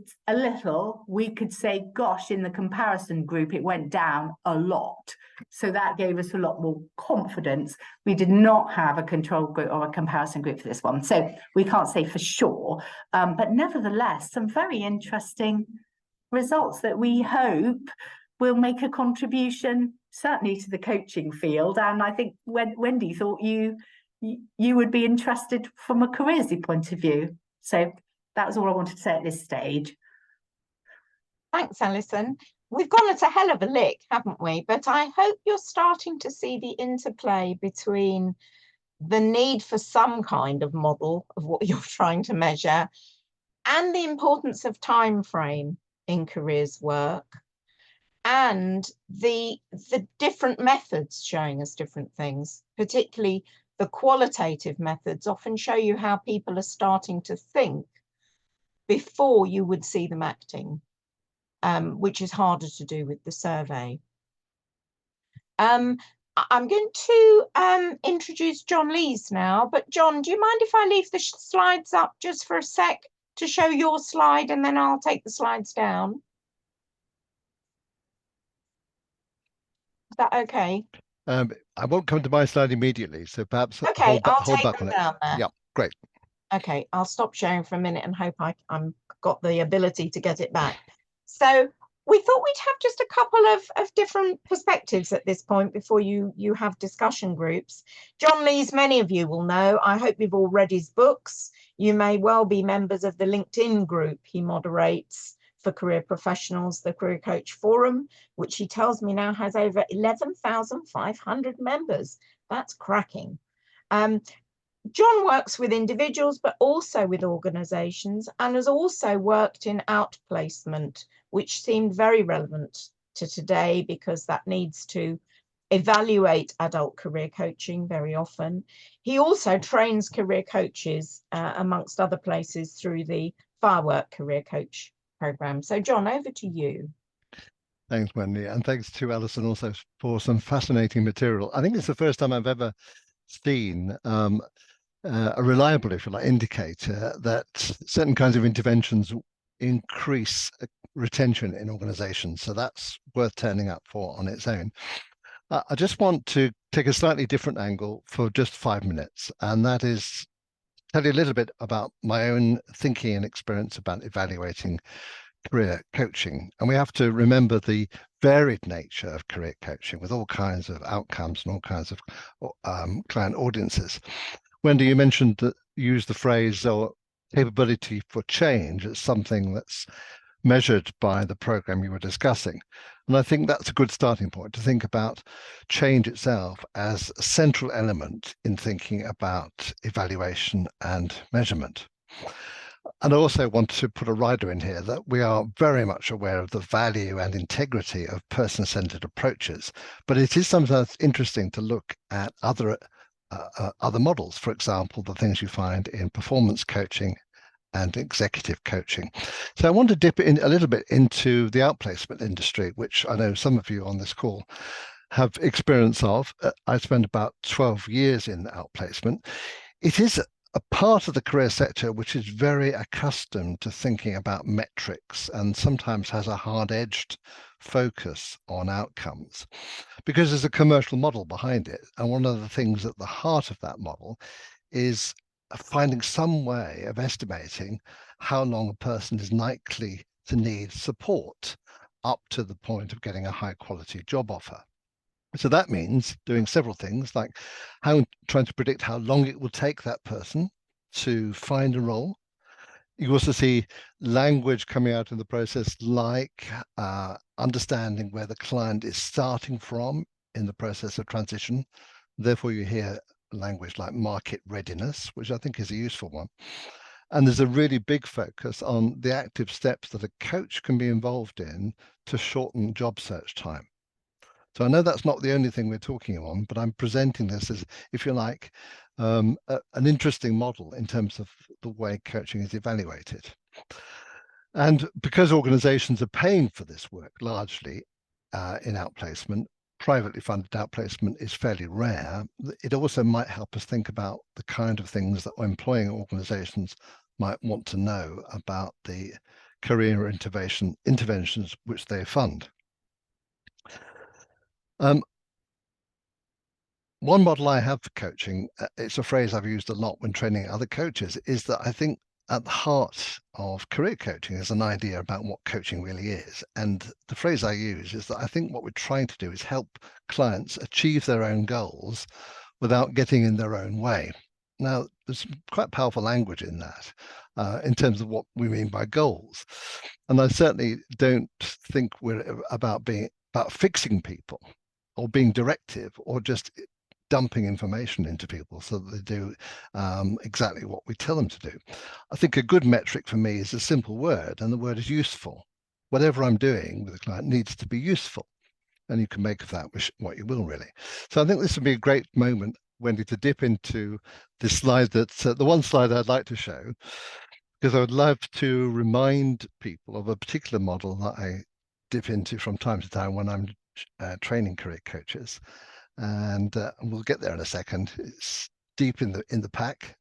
say, gosh, in the comparison group, it went down a lot. So that gave us a lot more confidence. We did not have a control group or a comparison group for this one. So we can't say for sure, but nevertheless, some very interesting results that we hope will make a contribution, certainly to the coaching field. And I think Wendy thought you would be interested from a careersy point of view. So that was all I wanted to say at this stage. Thanks, Alison. We've gone at a hell of a lick, haven't we? But I hope you're starting to see the interplay between the need for some kind of model of what you're trying to measure and the importance of time frame in careers work, and the different methods showing us different things, particularly the qualitative methods often show you how people are starting to think before you would see them acting, which is harder to do with the survey. I'm going to introduce John Lees now, but John, do you mind if I leave the slides up just for a sec to show your slide, and then I'll take the slides down? Is that okay? I won't come to my slide immediately, so perhaps okay, hold back on it. Down there. Yeah, great. Okay, I'll stop sharing for a minute and hope I'm got the ability to get it back. So we thought we'd have just a couple of different perspectives at this point before you have discussion groups. John Lees, many of you will know. I hope you've all read his books. You may well be members of the LinkedIn group he moderates for career professionals, the Career Coach Forum, which he tells me now has over 11,500 members. That's cracking. John works with individuals, but also with organisations, and has also worked in outplacement, which seemed very relevant to today because that needs to evaluate adult career coaching very often. He also trains career coaches, amongst other places, through the Firework Career Coach program. So John, over to you. Thanks, Wendy, and thanks to Alison also for some fascinating material. I think it's the first time I've ever seen a reliable, if you like, indicator that certain kinds of interventions increase retention in organizations. So that's worth turning up for on its own. I just want to take a slightly different angle for just 5 minutes, and that is tell you a little bit about my own thinking and experience about evaluating career coaching. And we have to remember the varied nature of career coaching with all kinds of outcomes and all kinds of client audiences. Wendy, you mentioned that you used the phrase or capability for change as something that's measured by the program you were discussing. And I think that's a good starting point to think about change itself as a central element in thinking about evaluation and measurement. And I also want to put a rider in here that we are very much aware of the value and integrity of person-centered approaches, but it is sometimes interesting to look at other models. For example, the things you find in performance coaching and executive coaching. So I want to dip in a little bit into the outplacement industry, which I know some of you on this call have experience of. I spent about 12 years in outplacement. It is a part of the career sector which is very accustomed to thinking about metrics and sometimes has a hard-edged focus on outcomes because there's a commercial model behind it. And one of the things at the heart of that model is finding some way of estimating how long a person is likely to need support up to the point of getting a high quality job offer. So that means doing several things, like trying to predict how long it will take that person to find a role. You also see language coming out in the process, like understanding where the client is starting from in the process of transition. Therefore, you hear language like market readiness, which I think is a useful one. And there's a really big focus on the active steps that a coach can be involved in to shorten job search time. So I know that's not the only thing we're talking on, but I'm presenting this as, if you like, an interesting model in terms of the way coaching is evaluated. And because organizations are paying for this work largely in outplacement, privately funded outplacement is fairly rare. It also might help us think about the kind of things that employing organizations might want to know about the career interventions which they fund. One model I have for coaching, it's a phrase I've used a lot when training other coaches, is that I think at the heart of career coaching is an idea about what coaching really is. And the phrase I use is that I think what we're trying to do is help clients achieve their own goals without getting in their own way. Now, there's quite powerful language in that, in terms of what we mean by goals. And I certainly don't think we're about fixing people or being directive or just dumping information into people so that they do exactly what we tell them to do. I think a good metric for me is a simple word, and the word is useful. Whatever I'm doing with a client needs to be useful, and you can make of that what you will, really. So I think this would be a great moment, Wendy, to dip into this slide that's the one slide I'd like to show, because I would love to remind people of a particular model that I dip into from time to time when I'm training career coaches. And we'll get there in a second. It's deep in the pack.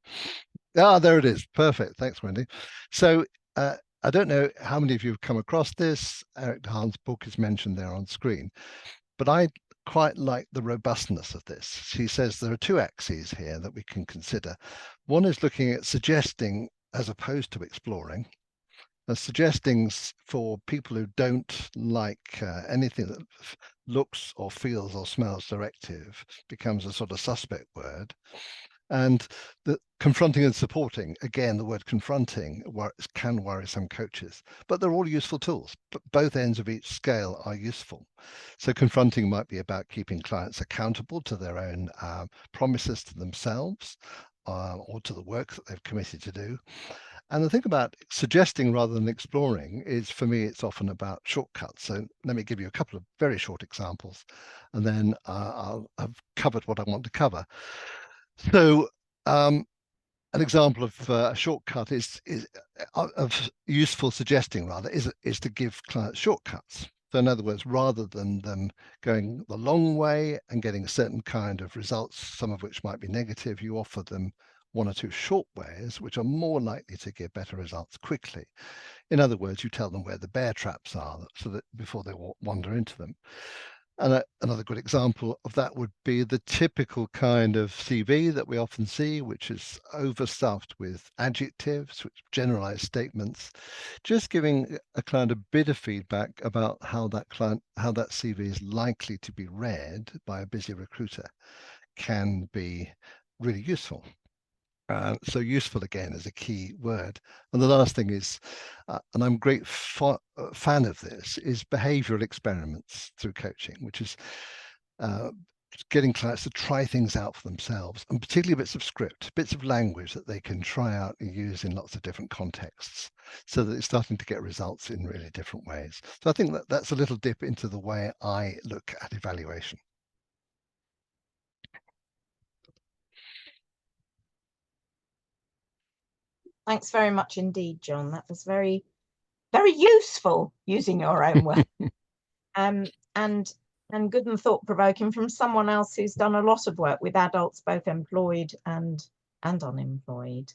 There it is. Perfect. Thanks, Wendy. So I don't know how many of you have come across this. Eric Dahan's book is mentioned there on screen, but I quite like the robustness of this. He says there are two axes here that we can consider. One is looking at suggesting as opposed to exploring. Suggesting for people who don't like anything that looks or feels or smells directive becomes a sort of suspect word. And the confronting and supporting, again, the word confronting can worry some coaches, but they're all useful tools. But both ends of each scale are useful. So confronting might be about keeping clients accountable to their own promises to themselves or to the work that they've committed to do. And the thing about suggesting rather than exploring is, for me, it's often about shortcuts. So let me give you a couple of very short examples, and then I'll have covered what I want to cover. So an example of a shortcut is of useful suggesting rather is to give clients shortcuts. So in other words, rather than them going the long way and getting a certain kind of results, some of which might be negative, you offer them one or two short ways, which are more likely to give better results quickly. In other words, you tell them where the bear traps are so that before they wander into them. And another good example of that would be the typical kind of CV that we often see, which is overstuffed with adjectives, which generalize statements, just giving a client a bit of feedback about how that CV is likely to be read by a busy recruiter can be really useful. So useful, again, is a key word. And the last thing is, and I'm a great fan of this, is behavioral experiments through coaching, which is getting clients to try things out for themselves, and particularly bits of script, bits of language that they can try out and use in lots of different contexts, so that it's starting to get results in really different ways. So I think that that's a little dip into the way I look at evaluation. Thanks very much indeed, John. That was very, very useful, using your own word. And good and thought-provoking from someone else who's done a lot of work with adults, both employed and unemployed.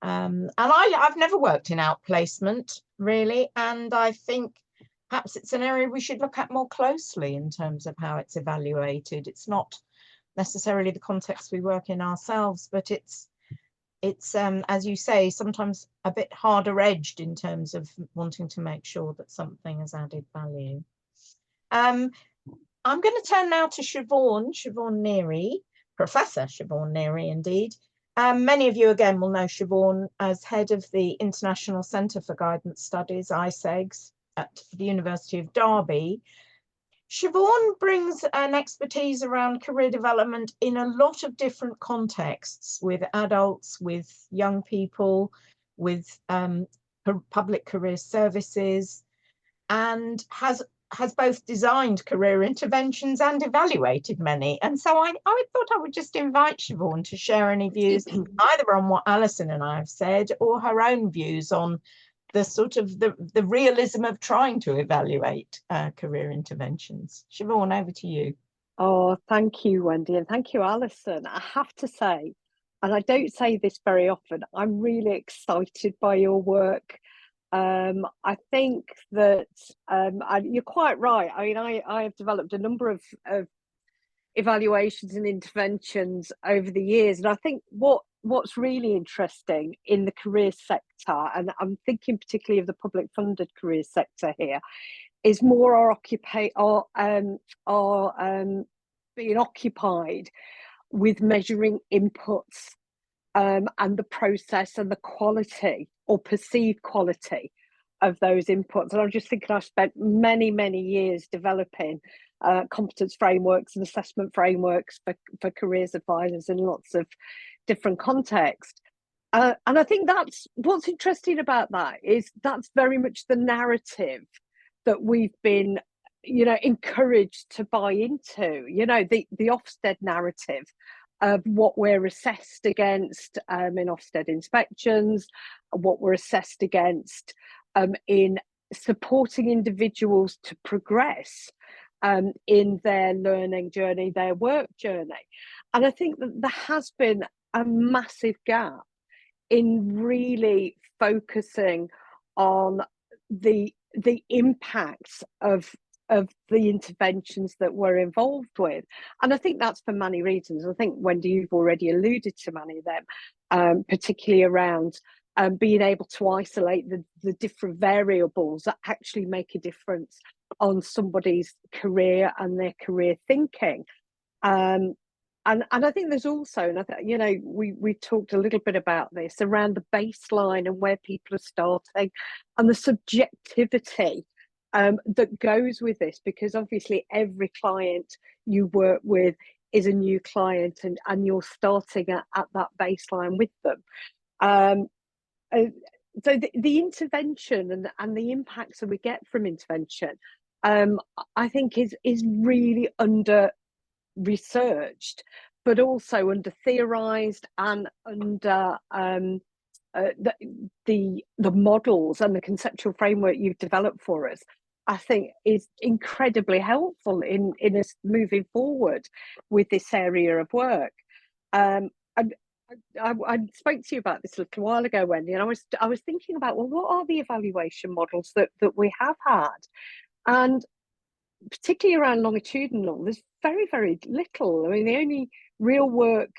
And I've never worked in outplacement, really, and I think perhaps it's an area we should look at more closely in terms of how it's evaluated. It's not necessarily the context we work in ourselves, but it's as you say, sometimes a bit harder edged in terms of wanting to make sure that something has added value. I'm going to turn now to Siobhan Neary, Professor Siobhan Neary indeed. Many of you again will know Siobhan as head of the International Centre for Guidance Studies, NICEC, at the University of Derby. Siobhan brings an expertise around career development in a lot of different contexts, with adults, with young people, with public career services, and has both designed career interventions and evaluated many. And so I thought I would just invite Siobhan to share any views either on what Alison and I have said, or her own views on the sort of the realism of trying to evaluate career interventions. Siobhan, over to you. Oh, thank you, Wendy, and thank you, Alison. I have to say, and I don't say this very often, I'm really excited by your work. I think that you're quite right. I mean, I have developed a number of evaluations and interventions over the years, and I think what's really interesting in the career sector, and I'm thinking particularly of the public funded career sector here, is more being occupied with measuring inputs and the process and the quality or perceived quality of those inputs. And I'm just thinking, I've spent many years developing competence frameworks and assessment frameworks for careers advisors in lots of different contexts. And I think that's what's interesting about that, is that's very much the narrative that we've been, encouraged to buy into, the Ofsted narrative of what we're assessed against in Ofsted inspections, what we're assessed against in supporting individuals to progress in their learning journey, their work journey. And I think that there has been a massive gap in really focusing on the impacts of the interventions that we're involved with. And I think that's for many reasons. I think, Wendy, you've already alluded to many of them, particularly around being able to isolate the different variables that actually make a difference on somebody's career and their career thinking. And I think there's also, and we talked a little bit about this, around the baseline and where people are starting and the subjectivity that goes with this, because obviously every client you work with is a new client, and you're starting at that baseline with them. So the intervention and the impacts that we get from intervention, I think is really under researched, but also under theorized, and under the models and the conceptual framework you've developed for us, I think is incredibly helpful in us moving forward with this area of work. And I spoke to you about this a little while ago, Wendy, and I was thinking about, well, what are the evaluation models that we have had? And particularly around longitudinal, there's very little. I mean, the only real work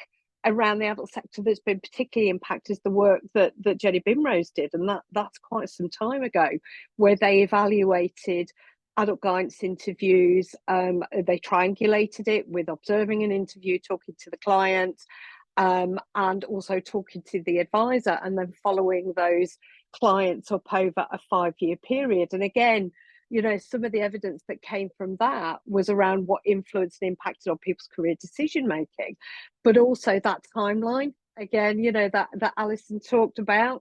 around the adult sector that's been particularly impacted is the work that Jenny Bimrose did, and that's quite some time ago, where they evaluated adult guidance interviews. They triangulated it with observing an interview, talking to the client, and also talking to the advisor, and then following those clients up over a 5-year period. And again, you know, some of the evidence that came from that was around what influenced and impacted on people's career decision making, but also that timeline again, you know, that Alison talked about,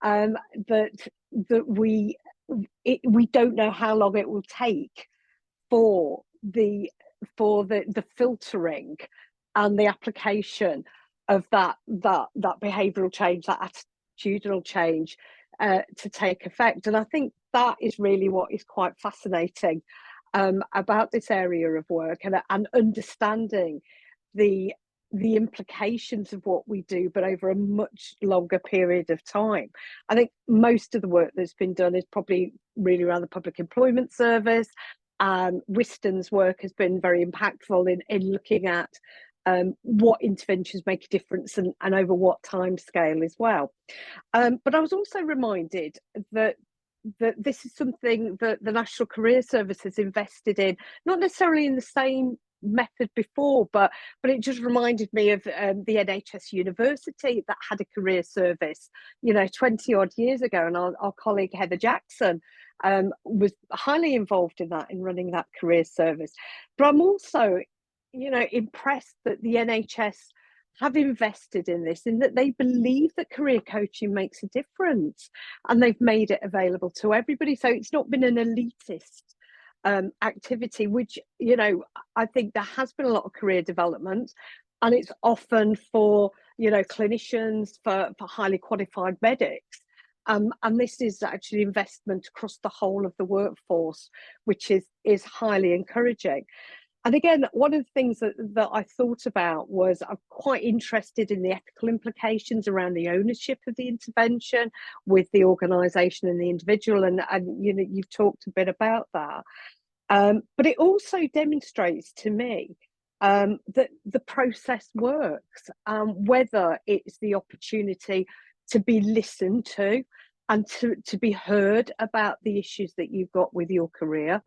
that we don't know how long it will take for the filtering and the application of that behavioural change, that attitudinal change to take effect. And I think that is really what is quite fascinating about this area of work, and understanding the implications of what we do, but over a much longer period of time. I think most of the work that's been done is probably really around the Public Employment Service. Wiston's work has been very impactful in looking at what interventions make a difference and over what time scale as well. But I was also reminded that this is something that the National Career Service has invested in, not necessarily in the same method before, but it just reminded me of the NHS University that had a career service, you know, 20 odd years ago, and our colleague Heather Jackson was highly involved in that, in running that career service. But I'm also, you know, impressed that the NHS have invested in this, in that they believe that career coaching makes a difference, and they've made it available to everybody. So it's not been an elitist activity, which, you know, I think there has been a lot of career development, and it's often for, you know, clinicians, for highly qualified medics, and this is actually investment across the whole of the workforce, which is highly encouraging. And again, one of the things that I thought about was, I'm quite interested in the ethical implications around the ownership of the intervention with the organisation and the individual, and you know, you've talked a bit about that. But it also demonstrates to me that the process works, whether it's the opportunity to be listened to and to be heard about the issues that you've got with your career,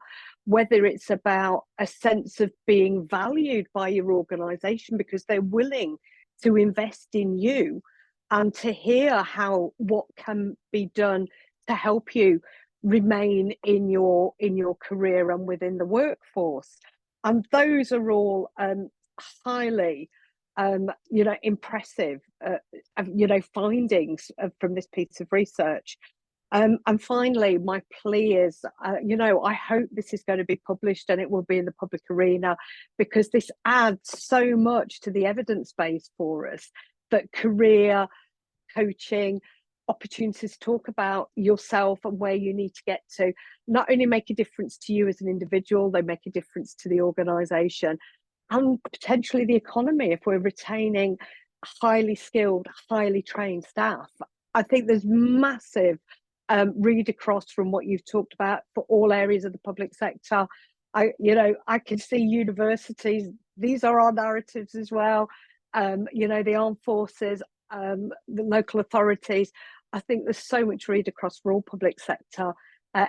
whether it's about a sense of being valued by your organisation because they're willing to invest in you, and to hear what can be done to help you remain in your career and within the workforce. And those are all highly you know, impressive you know, findings from this piece of research. And finally, my plea is, you know, I hope this is going to be published and it will be in the public arena, because this adds so much to the evidence base for us, that career coaching, opportunities to talk about yourself and where you need to get to, not only make a difference to you as an individual, they make a difference to the organisation and potentially the economy if we're retaining highly skilled, highly trained staff. I think there's massive read across from what you've talked about for all areas of the public sector. You know, I can see universities, these are our narratives as well, you know, the armed forces, the local authorities. I think there's so much read across for all public sector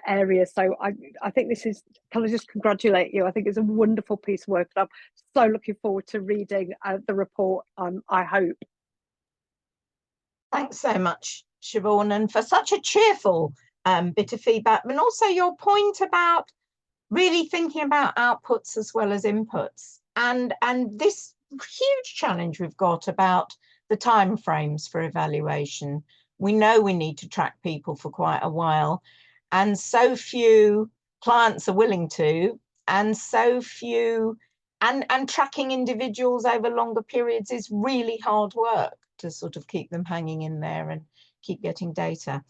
areas. So I think this is, can I just congratulate you? I think it's a wonderful piece of work, and I'm so looking forward to reading the report, I hope. Thanks so much, Siobhan, and for such a cheerful bit of feedback, and also your point about really thinking about outputs as well as inputs, and this huge challenge we've got about the time frames for evaluation. We know we need to track people for quite a while, and so few clients are willing to, and so few, and tracking individuals over longer periods is really hard work to sort of keep them hanging in there and keep getting data.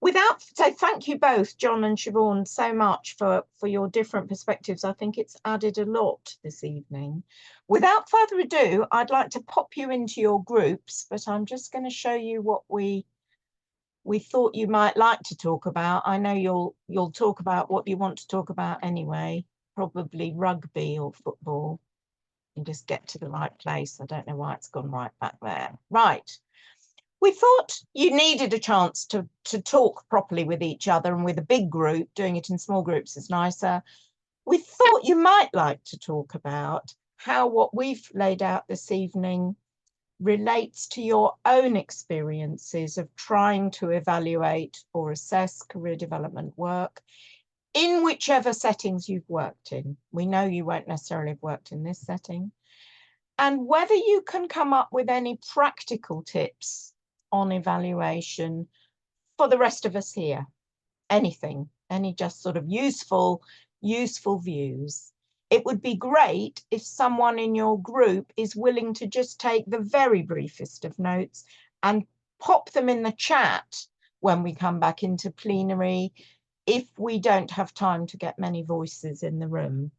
So thank you both, John and Siobhan, so much for your different perspectives. I think it's added a lot this evening. Without further ado, I'd like to pop you into your groups, but I'm just going to show you what we thought you might like to talk about. I know you'll talk about what you want to talk about anyway, probably rugby or football. And just get to the right place. I don't know why it's gone right back there. Right. We thought you needed a chance to talk properly with each other, and with a big group, doing it in small groups is nicer. We thought you might like to talk about how what we've laid out this evening relates to your own experiences of trying to evaluate or assess career development work in whichever settings you've worked in. We know you won't necessarily have worked in this setting. And whether you can come up with any practical tips on evaluation for the rest of us here. Anything, any just sort of useful views. It would be great if someone in your group is willing to just take the very briefest of notes and pop them in the chat when we come back into plenary, if we don't have time to get many voices in the room.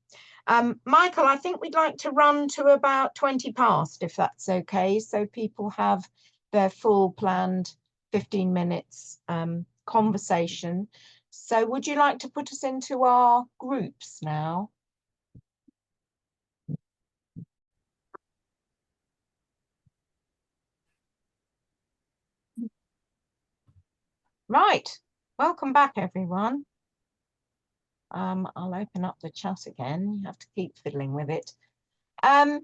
Michael, I think we'd like to run to about 20 past, if that's okay, so people have their full planned 15 minutes conversation. So would you like to put us into our groups now? Right, welcome back everyone. I'll open up the chat again. You have to keep fiddling with it. Time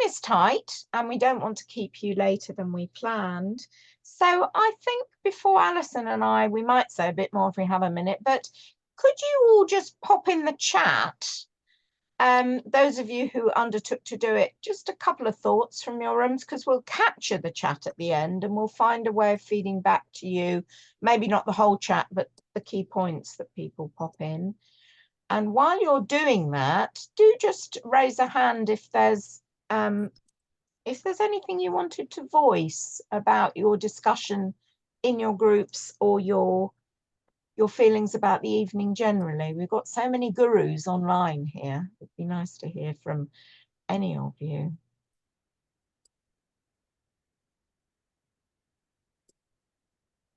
is tight and we don't want to keep you later than we planned. So I think before Alison and I, we might say a bit more if we have a minute, but could you all just pop in the chat, those of you who undertook to do it, just a couple of thoughts from your rooms, because we'll capture the chat at the end and we'll find a way of feeding back to you, maybe not the whole chat, but the key points that people pop in. And while you're doing that, do just raise a hand if there's anything you wanted to voice about your discussion in your groups or your feelings about the evening generally. We've got so many gurus online here. It'd be nice to hear from any of you.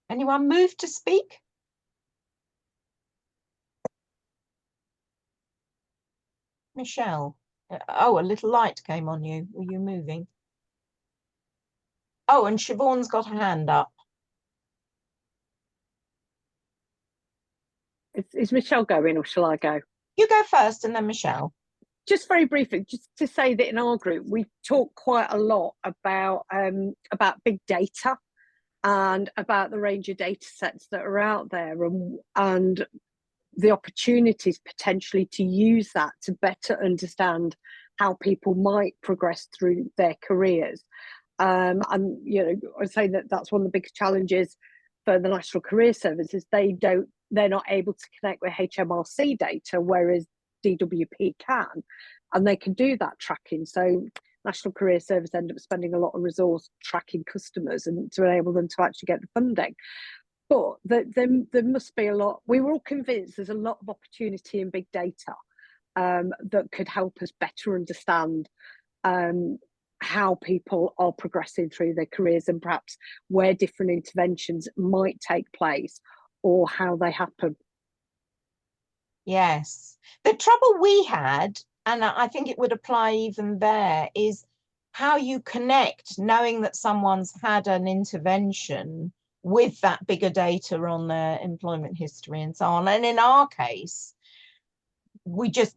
Anyone moved to speak? Michelle. Oh, a little light came on you. Were you moving? Oh, and Siobhan's got her hand up. Is Michelle going or shall I go? You go first and then Michelle. Just very briefly, just to say that in our group, we talk quite a lot about big data and about the range of data sets that are out there and the opportunities potentially to use that to better understand how people might progress through their careers. And, you know, I'd say that that's one of the biggest challenges for the National Career Service is they're not able to connect with HMRC data, whereas DWP can, and they can do that tracking. So National Career Service end up spending a lot of resource tracking customers and to enable them to actually get the funding. But there must be a lot. We were all convinced there's a lot of opportunity in big data that could help us better understand how people are progressing through their careers and perhaps where different interventions might take place or how they happen. Yes. The trouble we had, and I think it would apply even there, is how you connect knowing that someone's had an intervention with that bigger data on their employment history and so on. And in our case, we just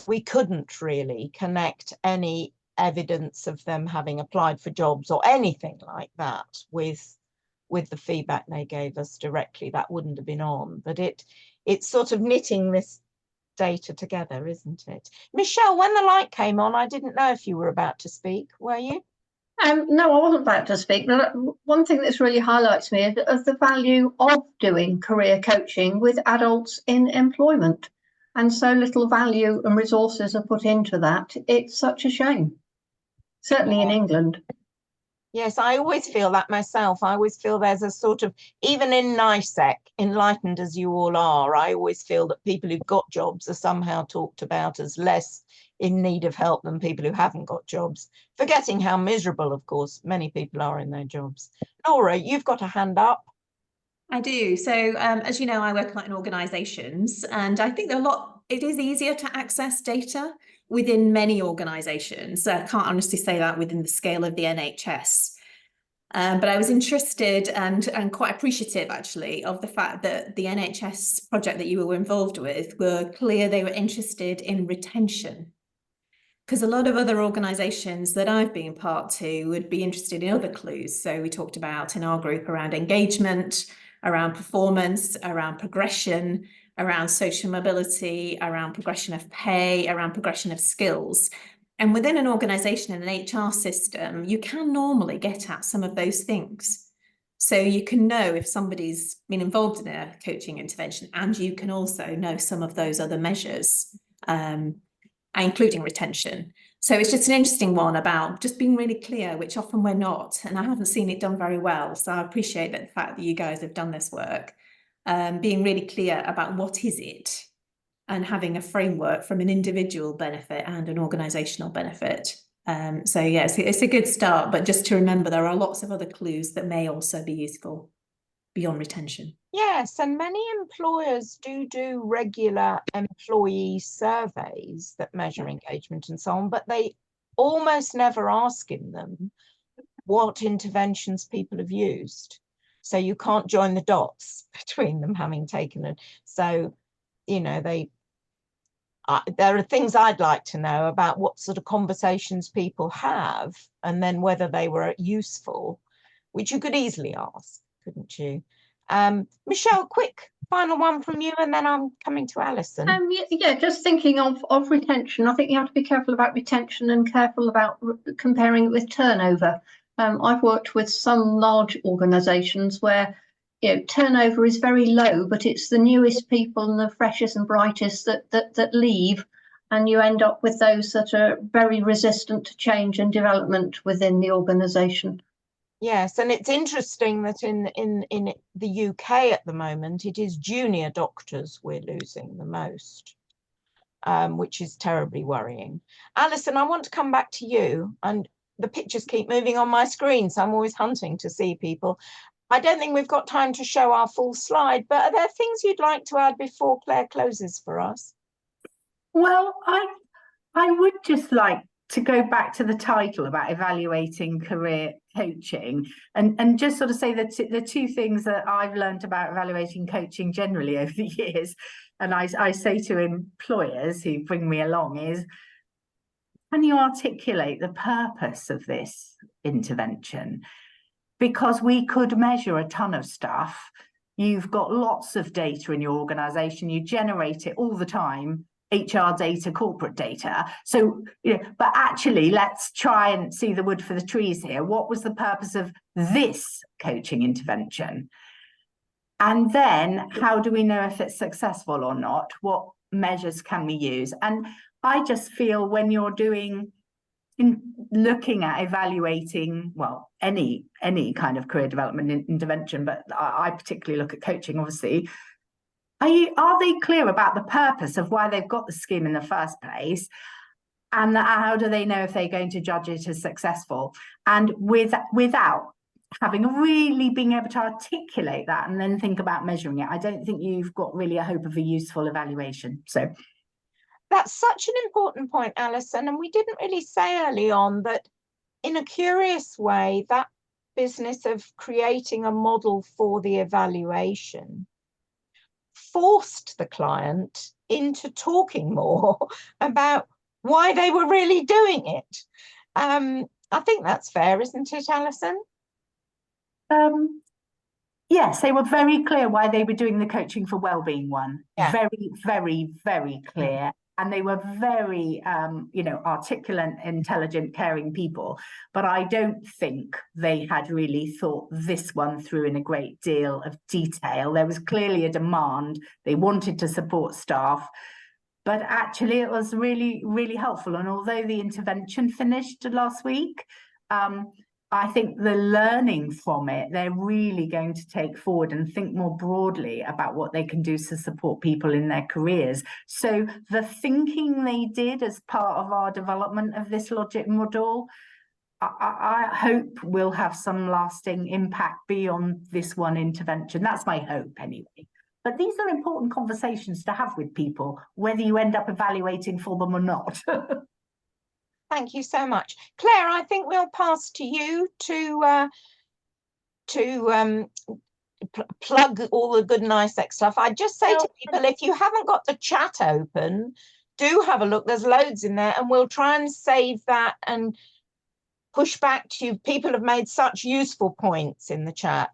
we couldn't really connect any evidence of them having applied for jobs or anything like that with the feedback they gave us directly. That wouldn't have been on, but it's sort of knitting this data together, isn't it? Michelle, when the light came on, I didn't know if you were about to speak, were you? No, I wasn't about to speak, but one thing that's really highlights me is the value of doing career coaching with adults in employment. And so little value and resources are put into that. It's such a shame, certainly in England. Yes, I always feel that myself. I always feel there's a sort of, even in NICEC, enlightened as you all are, I always feel that people who've got jobs are somehow talked about as less in need of help than people who haven't got jobs, forgetting how miserable, of course, many people are in their jobs. Laura, you've got a hand up. I do. So as you know, I work a lot in organisations, and I think it is easier to access data within many organisations. So I can't honestly say that within the scale of the NHS. But I was interested and quite appreciative, actually, of the fact that the NHS project that you were involved with were clear they were interested in retention. Because a lot of other organisations that I've been part to would be interested in other clues. So we talked about in our group around engagement, around performance, around progression, around social mobility, around progression of pay, around progression of skills. And within an organisation and an HR system, you can normally get at some of those things. So you can know if somebody's been involved in a coaching intervention, and you can also know some of those other measures, including retention. So it's just an interesting one about just being really clear, which often we're not, and I haven't seen it done very well. So I appreciate that the fact that you guys have done this work, being really clear about what is it, and having a framework from an individual benefit and an organisational benefit. So yeah, it's a good start, but just to remember there are lots of other clues that may also be useful beyond retention. Yes, and many employers do regular employee surveys that measure engagement and so on, but they almost never ask in them what interventions people have used. So you can't join the dots between them having taken it. So, you know, there are things I'd like to know about what sort of conversations people have, and then whether they were useful, which you could easily ask, couldn't you? Michelle, quick final one from you, and then I'm coming to Alison. Yeah, just thinking of retention. I think you have to be careful about retention and careful about comparing it with turnover. I've worked with some large organisations where turnover is very low, but it's the newest people and the freshest and brightest that leave, and you end up with those that are very resistant to change and development within the organisation. Yes, and it's interesting that in the UK at the moment, it is junior doctors we're losing the most, which is terribly worrying. Alison, I want to come back to you, and the pictures keep moving on my screen, so I'm always hunting to see people. I don't think we've got time to show our full slide, but are there things you'd like to add before Claire closes for us? Well, I would just like to go back to the title about evaluating career coaching, and just sort of say that the two things that I've learned about evaluating coaching generally over the years, and I say to employers who bring me along, is, can you articulate the purpose of this intervention? Because we could measure a ton of stuff. You've got lots of data in your organisation, you generate it all the time, HR data, corporate data. So, but actually, let's try and see the wood for the trees here. What was the purpose of this coaching intervention? And then how do we know if it's successful or not? What measures can we use? And I just feel when you're looking at evaluating, well, any kind of career development intervention, but I particularly look at coaching, obviously, are they clear about the purpose of why they've got the scheme in the first place? And how do they know if they're going to judge it as successful? And without having really being able to articulate that and then think about measuring it, I don't think you've got really a hope of a useful evaluation. So that's such an important point, Alison, and we didn't really say early on that in a curious way, that business of creating a model for the evaluation forced the client into talking more about why they were really doing it. I think that's fair, isn't it, Alison? Yes, they were very clear why they were doing the coaching for wellbeing one. Yeah. Very, very, very clear. And they were very, articulate, intelligent, caring people. But I don't think they had really thought this one through in a great deal of detail. There was clearly a demand. They wanted to support staff. But actually, it was really, really helpful. And although the intervention finished last week, I think the learning from it, they're really going to take forward and think more broadly about what they can do to support people in their careers. So the thinking they did as part of our development of this logic model, I hope will have some lasting impact beyond this one intervention. That's my hope anyway. But these are important conversations to have with people, whether you end up evaluating for them or not. Thank you so much. Claire, I think we'll pass to you to plug all the good NICEC stuff. I'd just say to people, if you haven't got the chat open, do have a look. There's loads in there, and we'll try and save that and push back to you. People have made such useful points in the chat.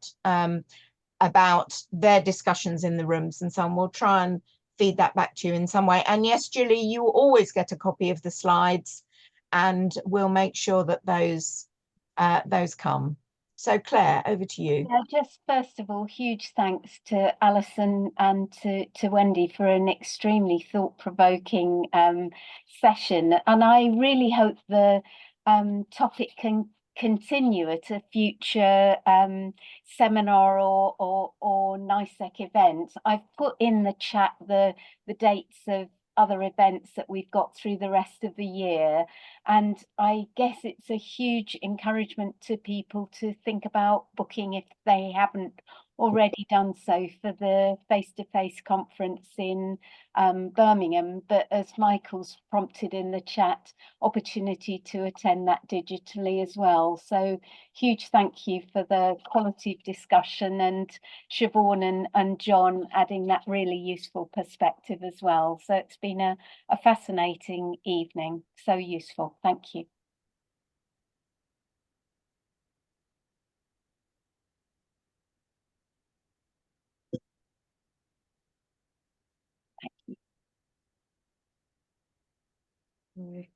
about their discussions in the rooms and so on. We'll try and feed that back to you in some way. And yes, Julie, you will always get a copy of the slides, and we'll make sure that those come. So Claire, over to you. Yeah, just first of all, huge thanks to Alison and to Wendy for an extremely thought-provoking session. And I really hope the topic can continue at a future seminar or NICEC event. I've put in the chat the dates of other events that we've got through the rest of the year, and I guess it's a huge encouragement to people to think about booking, if they haven't already done so, for the face-to-face conference in Birmingham. But as Michael's prompted in the chat, opportunity to attend that digitally as well. So huge thank you for the quality of discussion, and Siobhan and John adding that really useful perspective as well. So it's been a fascinating evening, so useful. Thank you. Thank you.